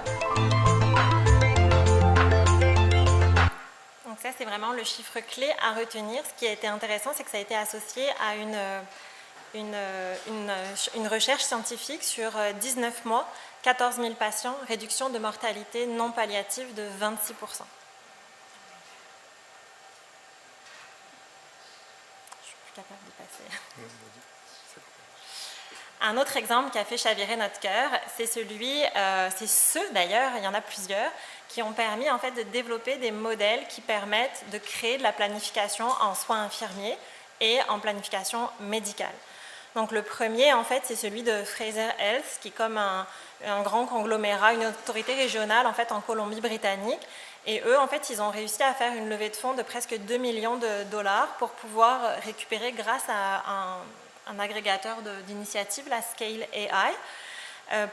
Donc ça, c'est vraiment le chiffre clé à retenir. Ce qui a été intéressant, c'est que ça a été associé à une recherche scientifique sur 19 mois, 14 000 patients, réduction de mortalité non palliative de 26%. Je suis plus capable de passer. Un autre exemple qui a fait chavirer notre cœur, c'est ceux d'ailleurs, il y en a plusieurs, qui ont permis en fait de développer des modèles qui permettent de créer de la planification en soins infirmiers et en planification médicale. Donc le premier en fait c'est celui de Fraser Health, qui est comme un grand conglomérat, une autorité régionale en fait en Colombie-Britannique. Et eux en fait ils ont réussi à faire une levée de fonds de presque 2 millions de dollars pour pouvoir récupérer grâce à un agrégateur d'initiatives, la Scale AI,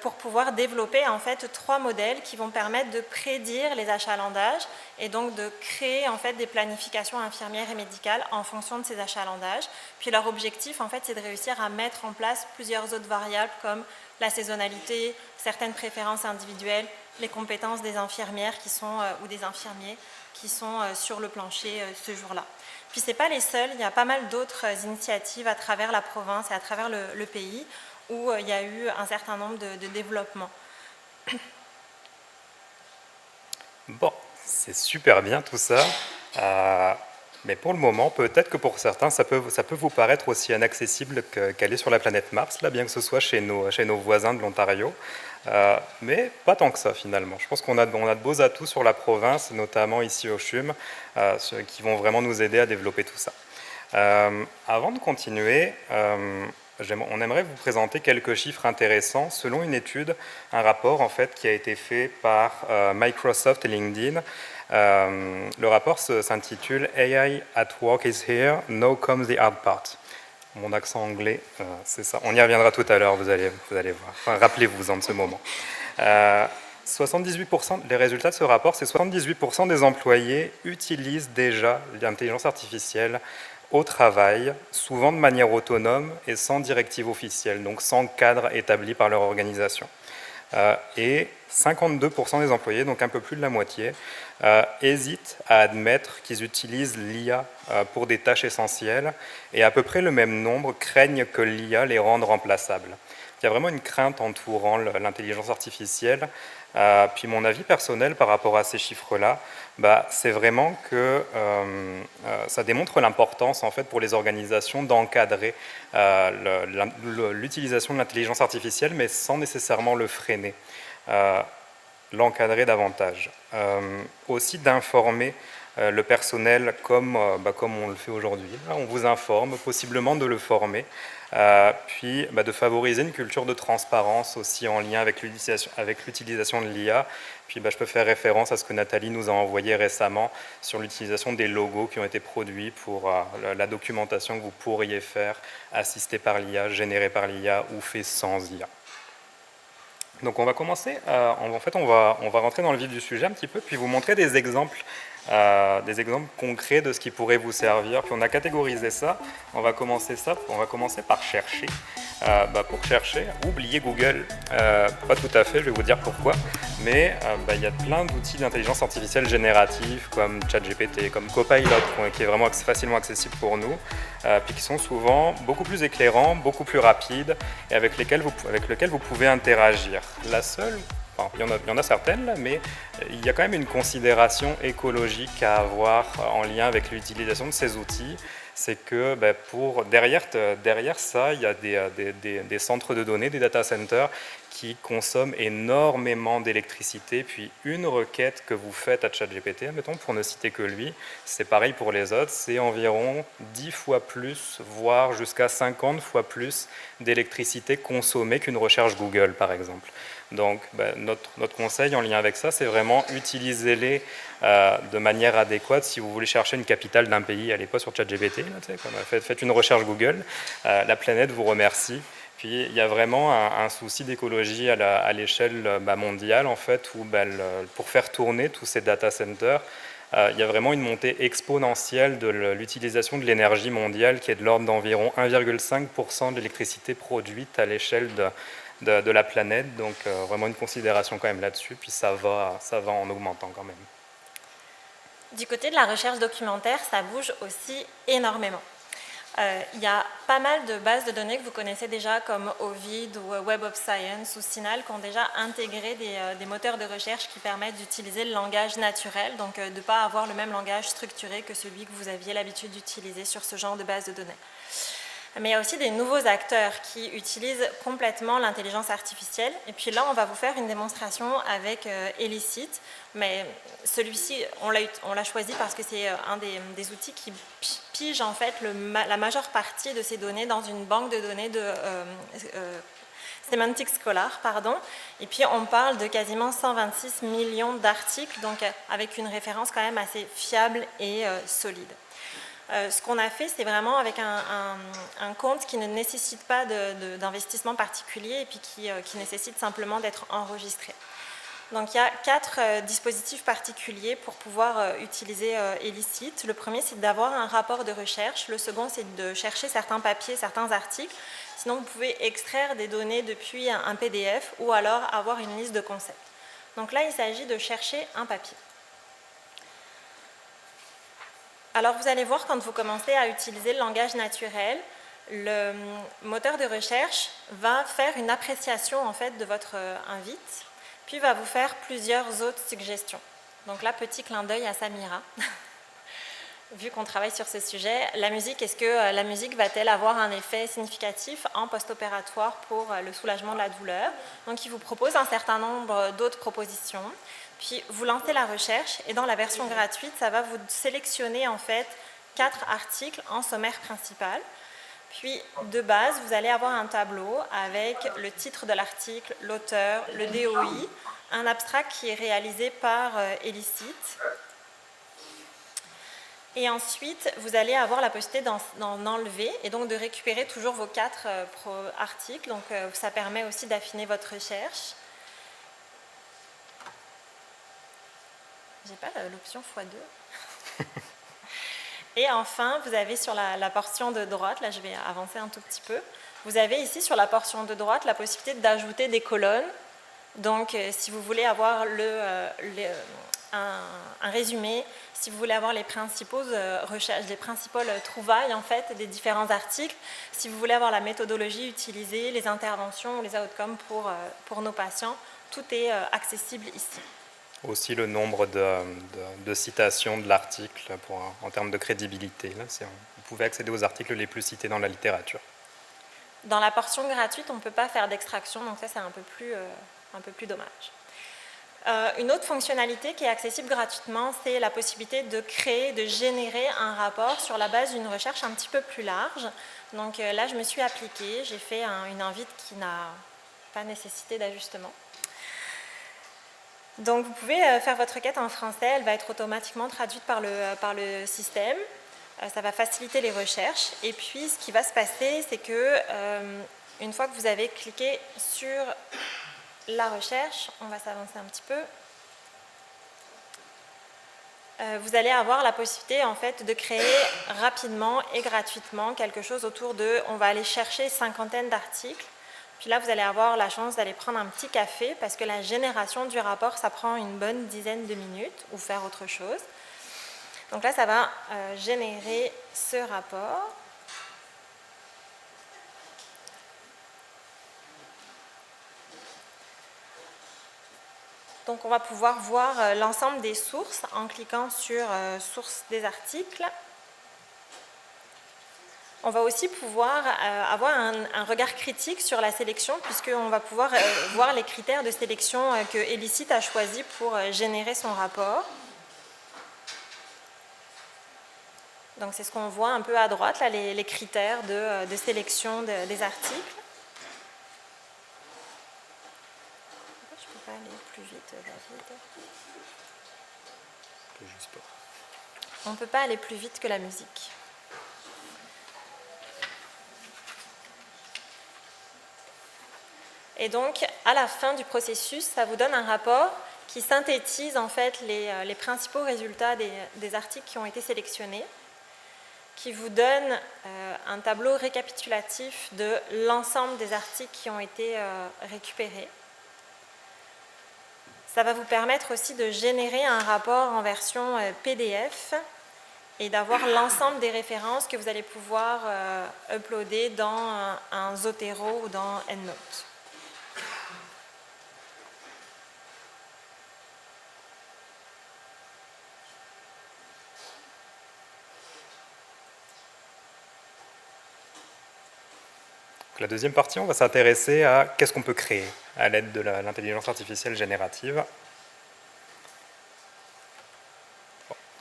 pour pouvoir développer en fait 3 modèles qui vont permettre de prédire les achalandages et donc de créer en fait des planifications infirmières et médicales en fonction de ces achalandages. Puis leur objectif en fait c'est de réussir à mettre en place plusieurs autres variables comme la saisonnalité, certaines préférences individuelles, les compétences des infirmières ou des infirmiers qui sont sur le plancher ce jour-là. Puis ce n'est pas les seuls, il y a pas mal d'autres initiatives à travers la province et à travers le pays où il y a eu un certain nombre de développements. Bon, c'est super bien tout ça, mais pour le moment, peut-être que pour certains, ça peut vous paraître aussi inaccessible qu'aller sur la planète Mars, là, bien que ce soit chez nos voisins de l'Ontario. Mais pas tant que ça finalement. Je pense qu'on a de beaux atouts sur la province, notamment ici au CHUM, qui vont vraiment nous aider à développer tout ça. Avant de continuer, on aimerait vous présenter quelques chiffres intéressants selon une étude, un rapport en fait qui a été fait par Microsoft et LinkedIn. Le rapport s'intitule AI at Work is here, now comes the hard part. Mon accent anglais, c'est ça. On y reviendra tout à l'heure, vous allez voir. Enfin, rappelez-vous de ce moment. 78%, les résultats de ce rapport, c'est 78% des employés utilisent déjà l'intelligence artificielle au travail, souvent de manière autonome et sans directive officielle, donc sans cadre établi par leur organisation. Et 52% des employés, donc un peu plus de la moitié, hésitent à admettre qu'ils utilisent l'IA pour des tâches essentielles, et à peu près le même nombre craignent que l'IA les rende remplaçables. Il y a vraiment une crainte entourant l'intelligence artificielle. Puis mon avis personnel par rapport à ces chiffres-là, c'est vraiment que ça démontre l'importance en fait pour les organisations d'encadrer l'utilisation de l'intelligence artificielle, mais sans nécessairement le freiner, l'encadrer davantage. Aussi d'informer le personnel comme on le fait aujourd'hui. On vous informe, possiblement de le former. Puis de favoriser une culture de transparence aussi en lien avec l'utilisation de l'IA. Puis je peux faire référence à ce que Nathalie nous a envoyé récemment sur l'utilisation des logos qui ont été produits pour la documentation que vous pourriez faire assistée par l'IA, générée par l'IA ou fait sans IA. Donc on va commencer, on va rentrer dans le vif du sujet un petit peu, puis vous montrer des exemples concrets de ce qui pourrait vous servir. Puis on a catégorisé ça. On va commencer par chercher. Pour chercher, oubliez Google. Pas tout à fait, je vais vous dire pourquoi. Mais il y a plein d'outils d'intelligence artificielle générative comme ChatGPT, comme Copilot, qui est vraiment facilement accessible pour nous, puis qui sont souvent beaucoup plus éclairants, beaucoup plus rapides, et avec lesquels vous pouvez interagir. La seule... Il y en a certaines, là, mais il y a quand même une considération écologique à avoir en lien avec l'utilisation de ces outils. C'est que derrière ça, il y a des centres de données, des data centers qui consomment énormément d'électricité. Puis une requête que vous faites à ChatGPT, admettons, pour ne citer que lui, c'est pareil pour les autres, c'est environ 10 fois plus, voire jusqu'à 50 fois plus d'électricité consommée qu'une recherche Google, par exemple. Donc notre conseil en lien avec ça, c'est vraiment utilisez-les de manière adéquate. Si vous voulez chercher une capitale d'un pays, allez pas sur ChatGPT, faites une recherche Google, la planète vous remercie. Puis il y a vraiment un souci d'écologie à l'échelle mondiale, en fait, où pour faire tourner tous ces data centers, il y a vraiment une montée exponentielle de l'utilisation de l'énergie mondiale qui est de l'ordre d'environ 1,5% de l'électricité produite à l'échelle de la planète, donc vraiment une considération quand même là-dessus, puis ça va en augmentant quand même. Du côté de la recherche documentaire, ça bouge aussi énormément. Il y a pas mal de bases de données que vous connaissez déjà comme Ovid ou Web of Science ou Signal qui ont déjà intégré des moteurs de recherche qui permettent d'utiliser le langage naturel, donc de ne pas avoir le même langage structuré que celui que vous aviez l'habitude d'utiliser sur ce genre de base de données. Mais il y a aussi des nouveaux acteurs qui utilisent complètement l'intelligence artificielle. Et puis là, on va vous faire une démonstration avec Elicit. Mais celui-ci, on l'a choisi parce que c'est un des outils qui pige en fait la majeure partie de ces données dans une banque de données de Semantic Scholar, pardon. Et puis on parle de quasiment 126 millions d'articles, donc avec une référence quand même assez fiable et solide. Ce qu'on a fait, c'est vraiment avec un compte qui ne nécessite pas d'investissement particulier et puis qui nécessite simplement d'être enregistré. Donc il y a 4 dispositifs particuliers pour pouvoir utiliser Elicit. Le premier, c'est d'avoir un rapport de recherche. Le second, c'est de chercher certains papiers, certains articles. Sinon, vous pouvez extraire des données depuis un PDF ou alors avoir une liste de concepts. Donc là, il s'agit de chercher un papier. Alors vous allez voir, quand vous commencez à utiliser le langage naturel, le moteur de recherche va faire une appréciation en fait de votre invite, puis va vous faire plusieurs autres suggestions. Donc là, petit clin d'œil à Samira. Vu qu'on travaille sur ce sujet, la musique, est-ce que la musique va-t-elle avoir un effet significatif en post-opératoire pour le soulagement de la douleur? Donc il vous propose un certain nombre d'autres propositions. Puis vous lancez la recherche et dans la version gratuite, ça va vous sélectionner en fait 4 articles en sommaire principal. Puis, de base, vous allez avoir un tableau avec le titre de l'article, l'auteur, le DOI, un abstract qui est réalisé par Elicit. Et ensuite, vous allez avoir la possibilité d'en enlever et donc de récupérer toujours vos 4 articles. Donc, ça permet aussi d'affiner votre recherche. J'ai pas l'option x2. Et enfin, vous avez sur la portion de droite, là je vais avancer un tout petit peu, vous avez ici sur la portion de droite la possibilité d'ajouter des colonnes. Donc si vous voulez avoir un résumé, si vous voulez avoir les principaux recherches, les principales trouvailles en fait des différents articles, si vous voulez avoir la méthodologie utilisée, les interventions ou les outcomes pour nos patients, tout est accessible ici. Aussi le nombre de citations de l'article en termes de crédibilité. Là, vous pouvez accéder aux articles les plus cités dans la littérature. Dans la portion gratuite, on ne peut pas faire d'extraction, donc ça c'est un peu plus dommage. Une autre fonctionnalité qui est accessible gratuitement, c'est la possibilité de créer, de générer un rapport sur la base d'une recherche un petit peu plus large. Donc là, je me suis appliquée, j'ai fait une invite qui n'a pas nécessité d'ajustement. Donc vous pouvez faire votre requête en français, elle va être automatiquement traduite par le système. Ça va faciliter les recherches. Et puis ce qui va se passer, c'est que une fois que vous avez cliqué sur la recherche, on va s'avancer un petit peu. Vous allez avoir la possibilité en fait de créer rapidement et gratuitement quelque chose autour de, on va aller chercher 50 d'articles. Puis là, vous allez avoir la chance d'aller prendre un petit café parce que la génération du rapport, ça prend une bonne dizaine de minutes ou faire autre chose. Donc là, ça va générer ce rapport. Donc on va pouvoir voir l'ensemble des sources en cliquant sur « Sources des articles ». On va aussi pouvoir avoir un regard critique sur la sélection puisqu'on va pouvoir voir les critères de sélection que Elicit a choisis pour générer son rapport. Donc c'est ce qu'on voit un peu à droite, là, les critères de sélection des articles. Je ne peux pas aller plus vite, David. On ne peut pas aller plus vite que la musique. Et donc, à la fin du processus, ça vous donne un rapport qui synthétise en fait les principaux résultats des articles qui ont été sélectionnés, qui vous donne un tableau récapitulatif de l'ensemble des articles qui ont été récupérés. Ça va vous permettre aussi de générer un rapport en version PDF et d'avoir l'ensemble des références que vous allez pouvoir uploader dans un Zotero ou dans EndNote. La deuxième partie, on va s'intéresser à qu'est-ce qu'on peut créer à l'aide de l'intelligence artificielle générative.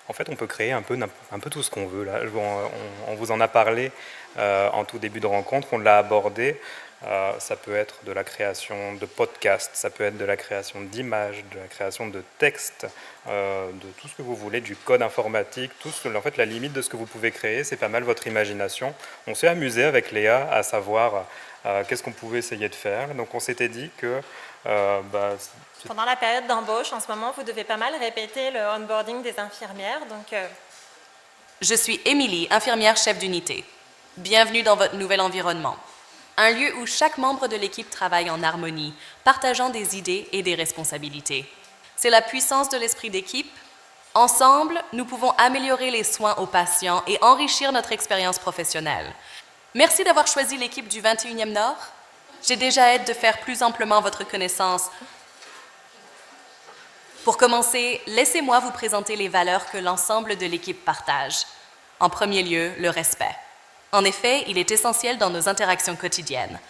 En fait, on peut créer un peu tout ce qu'on veut. Là. On vous en a parlé en tout début de rencontre, on l'a abordé. Ça peut être de la création de podcasts, ça peut être de la création d'images, de la création de textes, de tout ce que vous voulez, du code informatique, en fait la limite de ce que vous pouvez créer, c'est pas mal votre imagination. On s'est amusé avec Léa à savoir qu'est-ce qu'on pouvait essayer de faire, donc on s'était dit que... Pendant la période d'embauche, en ce moment, vous devez pas mal répéter le onboarding des infirmières, donc... Je suis Émilie, infirmière chef d'unité. Bienvenue dans votre nouvel environnement. Un lieu où chaque membre de l'équipe travaille en harmonie, partageant des idées et des responsabilités. C'est la puissance de l'esprit d'équipe. Ensemble, nous pouvons améliorer les soins aux patients et enrichir notre expérience professionnelle. Merci d'avoir choisi l'équipe du 21e Nord. J'ai déjà hâte de faire plus amplement votre connaissance. Pour commencer, laissez-moi vous présenter les valeurs que l'ensemble de l'équipe partage. En premier lieu, le respect. En effet, il est essentiel dans nos interactions quotidiennes.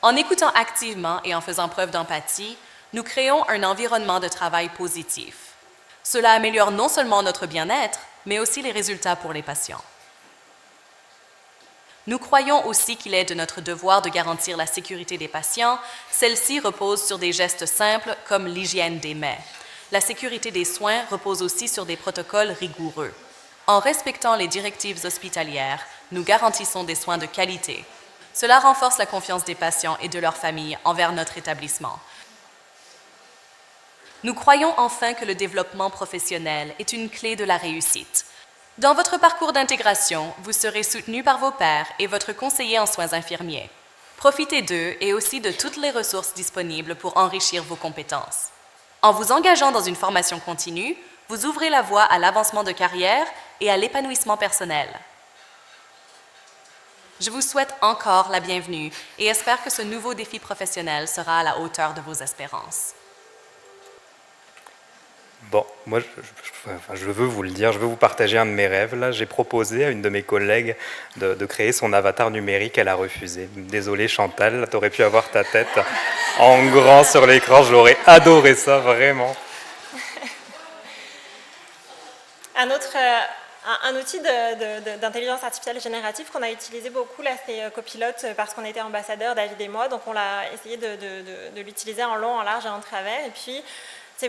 En écoutant activement et en faisant preuve d'empathie, nous créons un environnement de travail positif. Cela améliore non seulement notre bien-être, mais aussi les résultats pour les patients. Nous croyons aussi qu'il est de notre devoir de garantir la sécurité des patients. Celle-ci repose sur des gestes simples comme l'hygiène des mains. La sécurité des soins repose aussi sur des protocoles rigoureux. En respectant les directives hospitalières, nous garantissons des soins de qualité. Cela renforce la confiance des patients et de leurs familles envers notre établissement. Nous croyons enfin que le développement professionnel est une clé de la réussite. Dans votre parcours d'intégration, vous serez soutenu par vos pairs et votre conseiller en soins infirmiers. Profitez d'eux et aussi de toutes les ressources disponibles pour enrichir vos compétences. En vous engageant dans une formation continue, vous ouvrez la voie à l'avancement de carrière et à l'épanouissement personnel. Je vous souhaite encore la bienvenue et espère que ce nouveau défi professionnel sera à la hauteur de vos espérances. Bon, moi, je veux vous le dire, je veux vous partager un de mes rêves. Là, j'ai proposé à une de mes collègues de créer son avatar numérique, elle a refusé. Désolé Chantal, tu aurais pu avoir ta tête en grand sur l'écran, j'aurais adoré ça, vraiment. Un outil d'intelligence artificielle générative qu'on a utilisé beaucoup, là, c'est Copilot, parce qu'on était ambassadeurs, David et moi, donc on l'a essayé de l'utiliser en long, en large et en travers. Et puis,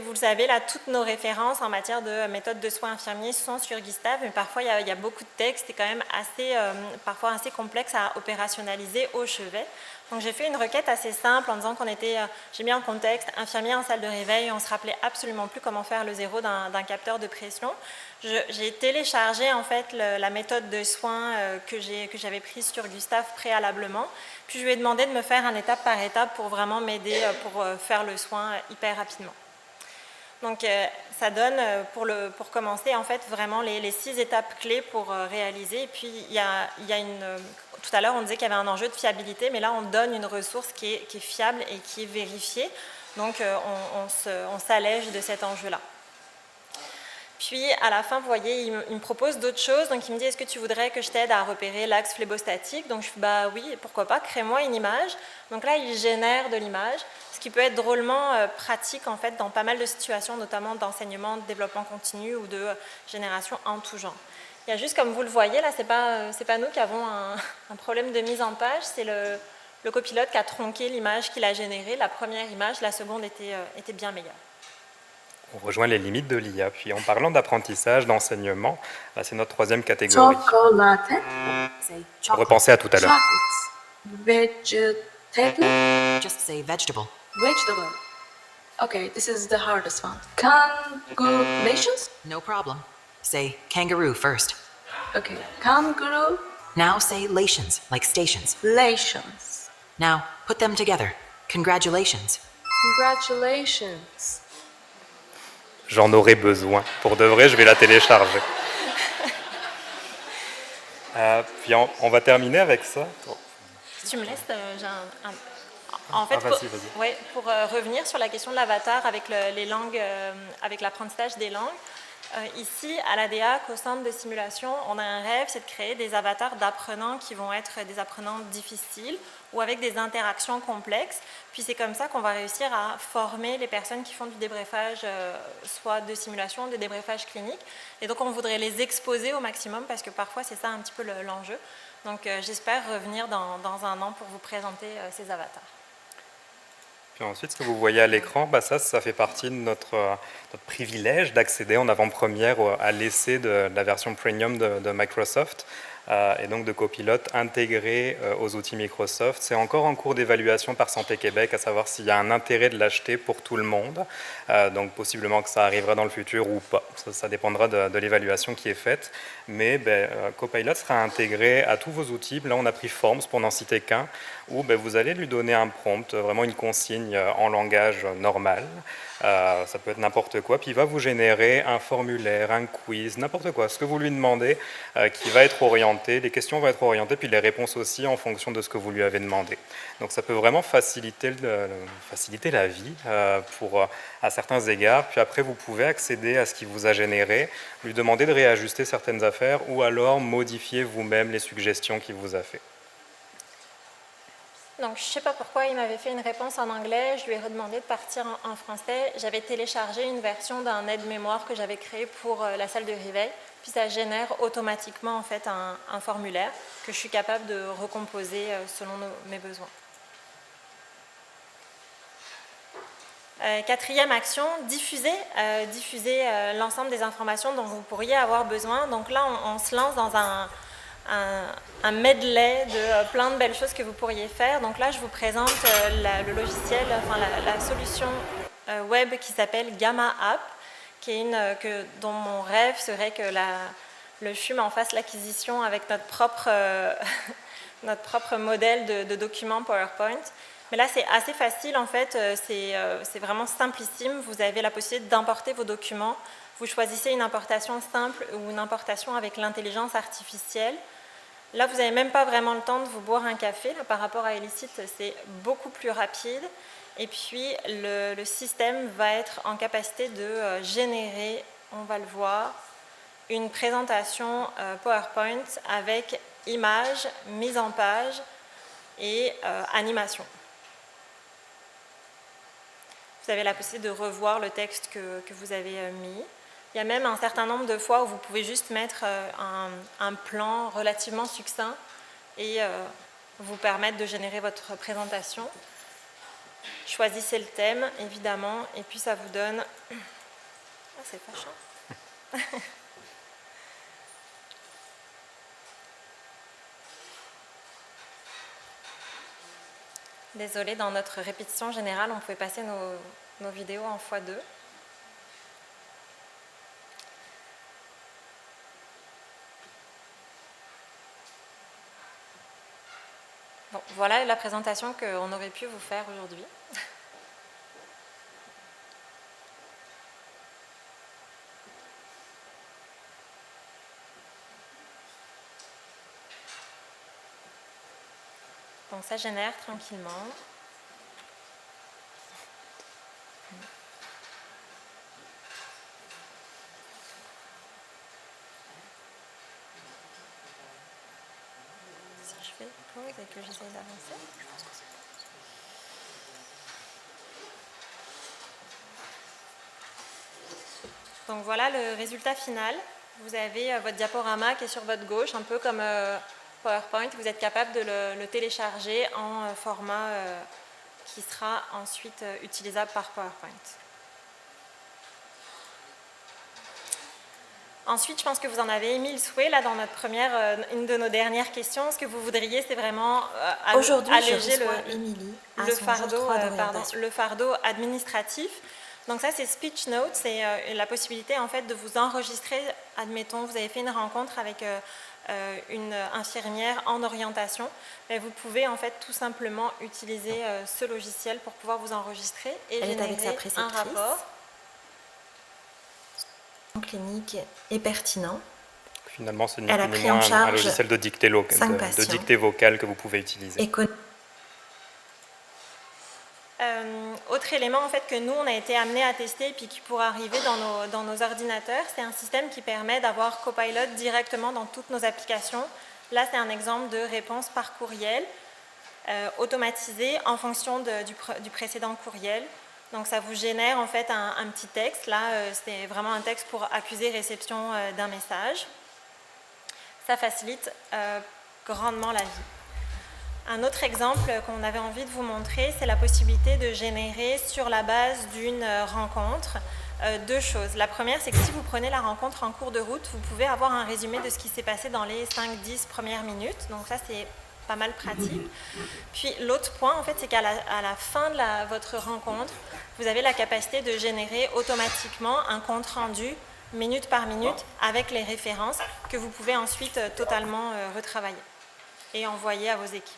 vous le savez, là, toutes nos références en matière de méthodes de soins infirmiers sont sur Gustave, mais parfois il y a beaucoup de textes et quand même parfois assez complexe à opérationnaliser au chevet. Donc j'ai fait une requête assez simple en disant j'ai mis en contexte infirmier en salle de réveil, on ne se rappelait absolument plus comment faire le zéro d'un capteur de pression. J'ai téléchargé en fait la méthode de soins que j'avais prise sur Gustave préalablement, puis je lui ai demandé de me faire un étape par étape pour vraiment m'aider pour faire le soin hyper rapidement. Donc ça donne, pour commencer, en fait, vraiment les 6 étapes clés pour réaliser. Et puis, tout à l'heure, on disait qu'il y avait un enjeu de fiabilité, mais là, on donne une ressource qui est fiable et qui est vérifiée. Donc, on s'allège de cet enjeu-là. Puis, à la fin, vous voyez, il me propose d'autres choses. Donc, il me dit, est-ce que tu voudrais que je t'aide à repérer l'axe phlébostatique? Donc, je dis, bah oui, pourquoi pas, crée-moi une image. Donc là, il génère de l'image, ce qui peut être drôlement pratique, en fait, dans pas mal de situations, notamment d'enseignement, de développement continu ou de génération en tout genre. Il y a juste, comme vous le voyez, là, c'est pas nous qui avons un problème de mise en page, c'est le copilote qui a tronqué l'image qu'il a générée. La première image, la seconde était bien meilleure. On rejoint les limites de l'IA. Puis en parlant d'apprentissage, d'enseignement, c'est notre 3e catégorie. Repensez à tout à l'heure. Just say vegetable. Vegetable. Okay, this is the hardest one. Congratulations? No problem. Say kangaroo first. Okay, kangaroo. Now say lations, like stations. Lations. Now put them together. Congratulations. Congratulations. J'en aurais besoin. Pour de vrai, je vais la télécharger. Puis on va terminer avec ça. Si tu me laisses, j'ai en fait, vas-y. pour revenir sur la question de l'avatar avec les langues, avec l'apprentissage des langues, ici, à l'ADA, au centre de simulation, on a un rêve, c'est de créer des avatars d'apprenants qui vont être des apprenants difficiles ou avec des interactions complexes. Puis c'est comme ça qu'on va réussir à former les personnes qui font du débriefage, soit de simulation, de débriefage clinique. Et donc on voudrait les exposer au maximum parce que parfois c'est ça un petit peu l'enjeu. Donc j'espère revenir dans un an pour vous présenter ces avatars. Puis ensuite, ce que vous voyez à l'écran, ça fait partie de notre privilège d'accéder en avant-première à l'essai de la version premium de Microsoft. Et donc de Copilot intégré aux outils Microsoft. C'est encore en cours d'évaluation par Santé Québec, à savoir s'il y a un intérêt de l'acheter pour tout le monde. Donc possiblement que ça arrivera dans le futur ou pas. Ça dépendra de l'évaluation qui est faite. Mais Copilot sera intégré à tous vos outils. Là, on a pris Forms, pour n'en citer qu'un, où vous allez lui donner un prompt, vraiment une consigne en langage normal. Ça peut être n'importe quoi, puis il va vous générer un formulaire, un quiz, n'importe quoi, ce que vous lui demandez, qui va être orienté, les questions vont être orientées, puis les réponses aussi en fonction de ce que vous lui avez demandé. Donc ça peut vraiment faciliter la vie à certains égards, puis après vous pouvez accéder à ce qu'il vous a généré, lui demander de réajuster certaines affaires, ou alors modifier vous-même les suggestions qu'il vous a fait. Donc, je ne sais pas pourquoi il m'avait fait une réponse en anglais. Je lui ai redemandé de partir en français. J'avais téléchargé une version d'un aide-mémoire que j'avais créé pour la salle de réveil. Puis ça génère automatiquement en fait un formulaire que je suis capable de recomposer selon mes besoins. Quatrième action, diffuser l'ensemble des informations dont vous pourriez avoir besoin. Donc là, on se lance dans un medley de plein de belles choses que vous pourriez faire. Donc là, je vous présente le logiciel, enfin la solution web qui s'appelle Gamma App, dont mon rêve serait que le CHUM en fasse l'acquisition avec notre propre modèle de document PowerPoint. Mais là, c'est assez facile, en fait, c'est vraiment simplissime. Vous avez la possibilité d'importer vos documents. Vous choisissez une importation simple ou une importation avec l'intelligence artificielle. Là, vous n'avez même pas vraiment le temps de vous boire un café. Là, par rapport à Elicit, c'est beaucoup plus rapide. Et puis, le système va être en capacité de générer, on va le voir, une présentation PowerPoint avec images, mise en page et animation. Vous avez la possibilité de revoir le texte que vous avez mis. Il y a même un certain nombre de fois où vous pouvez juste mettre un plan relativement succinct et vous permettre de générer votre présentation. Choisissez le thème, évidemment, et puis ça vous donne... Ah, c'est fâchant. Désolée, dans notre répétition générale, on pouvait passer nos vidéos en x2. Bon, voilà la présentation qu'on aurait pu vous faire aujourd'hui. Donc ça génère tranquillement. Si je fais pause et que j'essaie d'avancer. Donc voilà le résultat final. Vous avez votre diaporama qui est sur votre gauche, un peu comme PowerPoint. Vous êtes capable de le télécharger en format qui sera ensuite utilisable par PowerPoint. Ensuite, je pense que vous en avez émis le souhait là dans notre une de nos dernières questions. Ce que vous voudriez, c'est vraiment alléger le fardeau administratif. Donc ça, c'est Speech Note, c'est la possibilité en fait de vous enregistrer. Admettons, vous avez fait une rencontre avec une infirmière en orientation, mais vous pouvez en fait tout simplement utiliser ce logiciel pour pouvoir vous enregistrer et générer un rapport clinique et pertinent. Finalement, ce n'est ni moins un logiciel de dictée vocale que vous pouvez utiliser. Autre élément en fait que nous on a été amené à tester et puis qui pourra arriver dans nos ordinateurs, c'est un système qui permet d'avoir Copilot directement dans toutes nos applications. Là, c'est un exemple de réponse par courriel automatisée en fonction du précédent courriel. Donc ça vous génère en fait un petit texte. Là, c'est vraiment un texte pour accuser réception d'un message. Ça facilite grandement la vie. Un autre exemple qu'on avait envie de vous montrer, c'est la possibilité de générer sur la base d'une rencontre deux choses. La première, c'est que si vous prenez la rencontre en cours de route, vous pouvez avoir un résumé de ce qui s'est passé dans les 5-10 premières minutes. Donc ça, c'est pas mal pratique. Puis l'autre point, en fait, c'est qu'à la fin de votre rencontre, vous avez la capacité de générer automatiquement un compte rendu minute par minute avec les références que vous pouvez ensuite totalement retravailler et envoyer à vos équipes.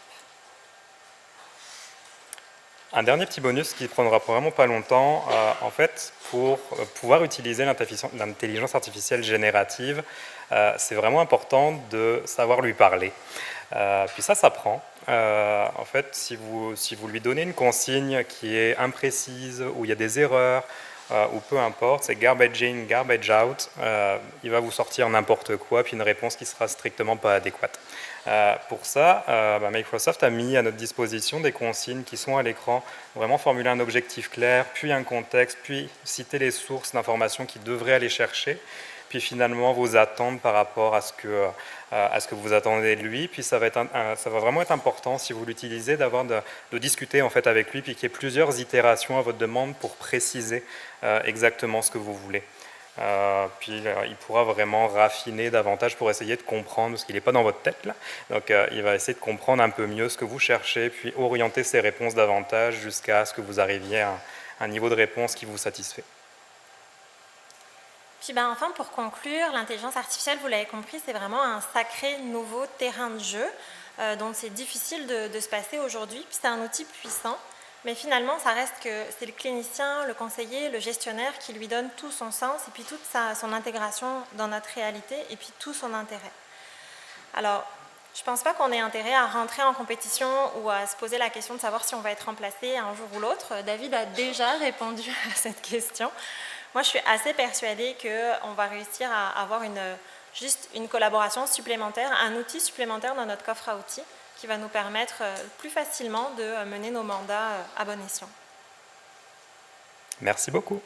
Un dernier petit bonus qui ne prendra vraiment pas longtemps, en fait, pour pouvoir utiliser l'intelligence artificielle générative, c'est vraiment important de savoir lui parler. Puis ça s'apprend. En fait, si vous lui donnez une consigne qui est imprécise, où il y a des erreurs, ou peu importe, c'est garbage in, garbage out, il va vous sortir n'importe quoi, puis une réponse qui sera strictement pas adéquate. Pour ça, Microsoft a mis à notre disposition des consignes qui sont à l'écran, vraiment formuler un objectif clair, puis un contexte, puis citer les sources d'informations qu'il devrait aller chercher, puis finalement vos attentes par rapport à ce que vous attendez de lui. Puis ça va vraiment être important, si vous l'utilisez, de discuter en fait avec lui, puis qu'il y ait plusieurs itérations à votre demande pour préciser exactement ce que vous voulez. Puis il pourra vraiment raffiner davantage pour essayer de comprendre, parce qu'il n'est pas dans votre tête là, donc il va essayer de comprendre un peu mieux ce que vous cherchez, puis orienter ses réponses davantage jusqu'à ce que vous arriviez à un niveau de réponse qui vous satisfait. Puis enfin, pour conclure, l'intelligence artificielle, vous l'avez compris, c'est vraiment un sacré nouveau terrain de jeu dont c'est difficile de se passer aujourd'hui. Puis c'est un outil puissant, mais finalement, ça reste que c'est le clinicien, le conseiller, le gestionnaire qui lui donne tout son sens et puis toute son intégration dans notre réalité et puis tout son intérêt. Alors, je ne pense pas qu'on ait intérêt à rentrer en compétition ou à se poser la question de savoir si on va être remplacé un jour ou l'autre. David a déjà répondu à cette question. Moi, je suis assez persuadée qu'on va réussir à avoir juste une collaboration supplémentaire, un outil supplémentaire dans notre coffre à outils qui va nous permettre plus facilement de mener nos mandats à bon escient. Merci beaucoup.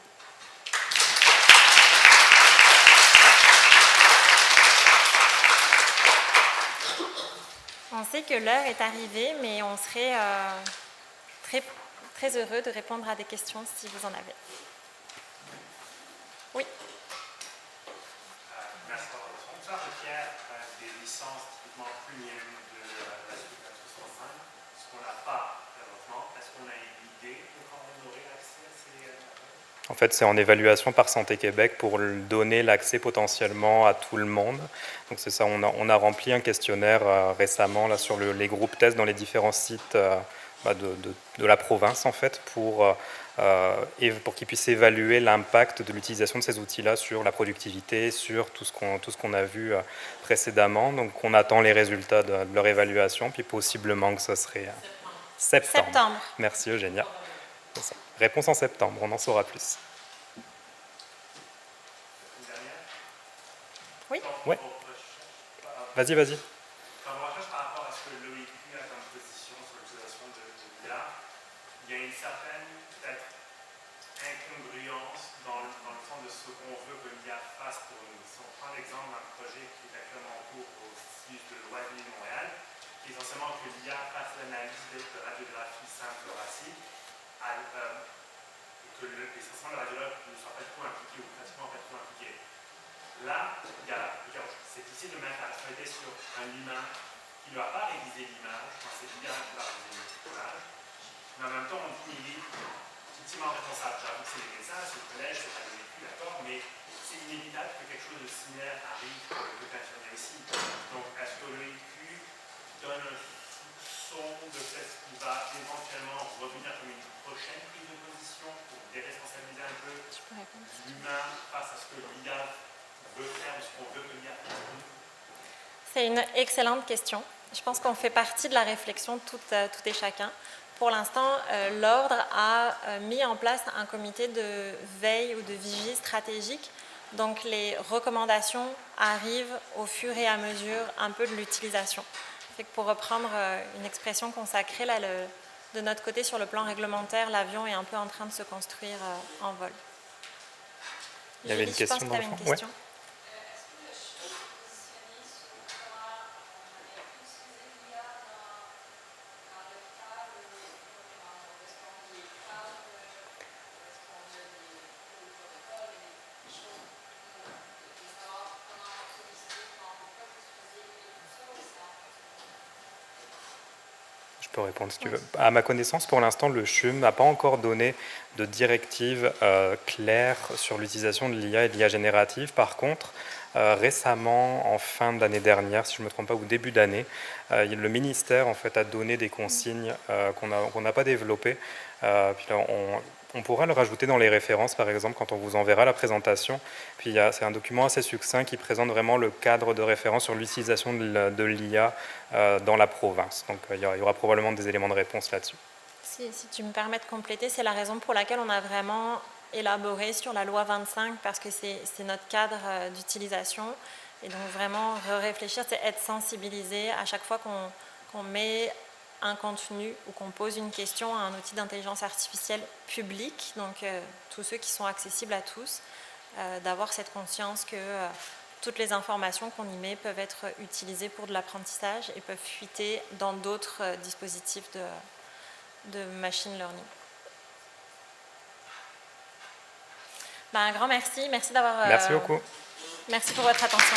On sait que l'heure est arrivée, mais on serait très, très heureux de répondre à des questions si vous en avez. Oui. Merci pour votre réponse. Ça requiert des licences typiquement premium de la suite 365, ce qu'on n'a pas présentement. Est-ce qu'on a une idée de comment on aurait accès à ces... En fait, c'est en évaluation par Santé Québec pour donner l'accès potentiellement à tout le monde. Donc c'est ça, on a rempli un questionnaire récemment là, sur les groupes tests dans les différents sites de la province en fait pour qu'ils puissent évaluer l'impact de l'utilisation de ces outils-là sur la productivité, sur tout ce qu'on a vu précédemment. Donc on attend les résultats de leur évaluation, puis possiblement que ce serait septembre. Merci Eugénia. Réponse en septembre, on en saura plus. Oui. Ouais. Vas-y. Dans vos recherches par rapport à ce que l'OIQ a comme position sur l'utilisation de l'IA, il y a une certaine peut-être incongruence dans le sens de ce qu'on veut que l'IA fasse pour nous. Si on prend l'exemple d'un projet qui est actuellement en cours au CIUS de Loisy de Montréal, qui est essentiellement que l'IA fasse l'analyse de radiographie simple thoracique, et que essentiellement le radiologue ne soit pas du tout impliqué ou pratiquement pas du tout impliqué. Là, c'est difficile de mettre la responsabilité sur un humain qui ne va pas réviser l'image, quand c'est l'IA qui va réviser l'image, mais en même temps on dit qu'il est ultimement responsable. J'avoue que c'est les médecins, c'est le collège, c'est pas le vécu, d'accord, mais c'est inévitable que quelque chose de similaire arrive pour le pensionnaire ici. Donc est-ce que l'OIQ donne un soupçon de ce qui va éventuellement revenir comme une prochaine prise de position pour déresponsabiliser un peu l'humain face à ce que l'IA veut faire ou ce qu'on veut que l'IA fasse? C'est une excellente question. Je pense qu'on fait partie de la réflexion tout et chacun. Pour l'instant, l'Ordre a mis en place un comité de veille ou de vigie stratégique. Donc les recommandations arrivent au fur et à mesure un peu de l'utilisation. Pour reprendre une expression consacrée, là, de notre côté sur le plan réglementaire, l'avion est un peu en train de se construire en vol. Il y avait une question dans le fond. Ouais. Je peux répondre si tu veux. À ma connaissance, pour l'instant, le CHUM n'a pas encore donné de directive claire sur l'utilisation de l'IA et de l'IA générative. Par contre, récemment, en fin d'année dernière, si je ne me trompe pas, ou début d'année, le ministère en fait, a donné des consignes qu'on n'a pas développées. Puis là, on pourra le rajouter dans les références, par exemple, quand on vous enverra la présentation. Puis c'est un document assez succinct qui présente vraiment le cadre de référence sur l'utilisation de l'IA dans la province. Donc il y aura probablement des éléments de réponse là-dessus. Si tu me permets de compléter, c'est la raison pour laquelle on a vraiment élaboré sur la loi 25 parce que c'est notre cadre d'utilisation. Et donc vraiment réfléchir, c'est être sensibilisé à chaque fois qu'on met un contenu ou qu'on pose une question à un outil d'intelligence artificielle public, donc tous ceux qui sont accessibles à tous, d'avoir cette conscience que toutes les informations qu'on y met peuvent être utilisées pour de l'apprentissage et peuvent fuiter dans d'autres dispositifs de machine learning. Un grand merci. Merci d'avoir... Merci beaucoup. Merci pour votre attention.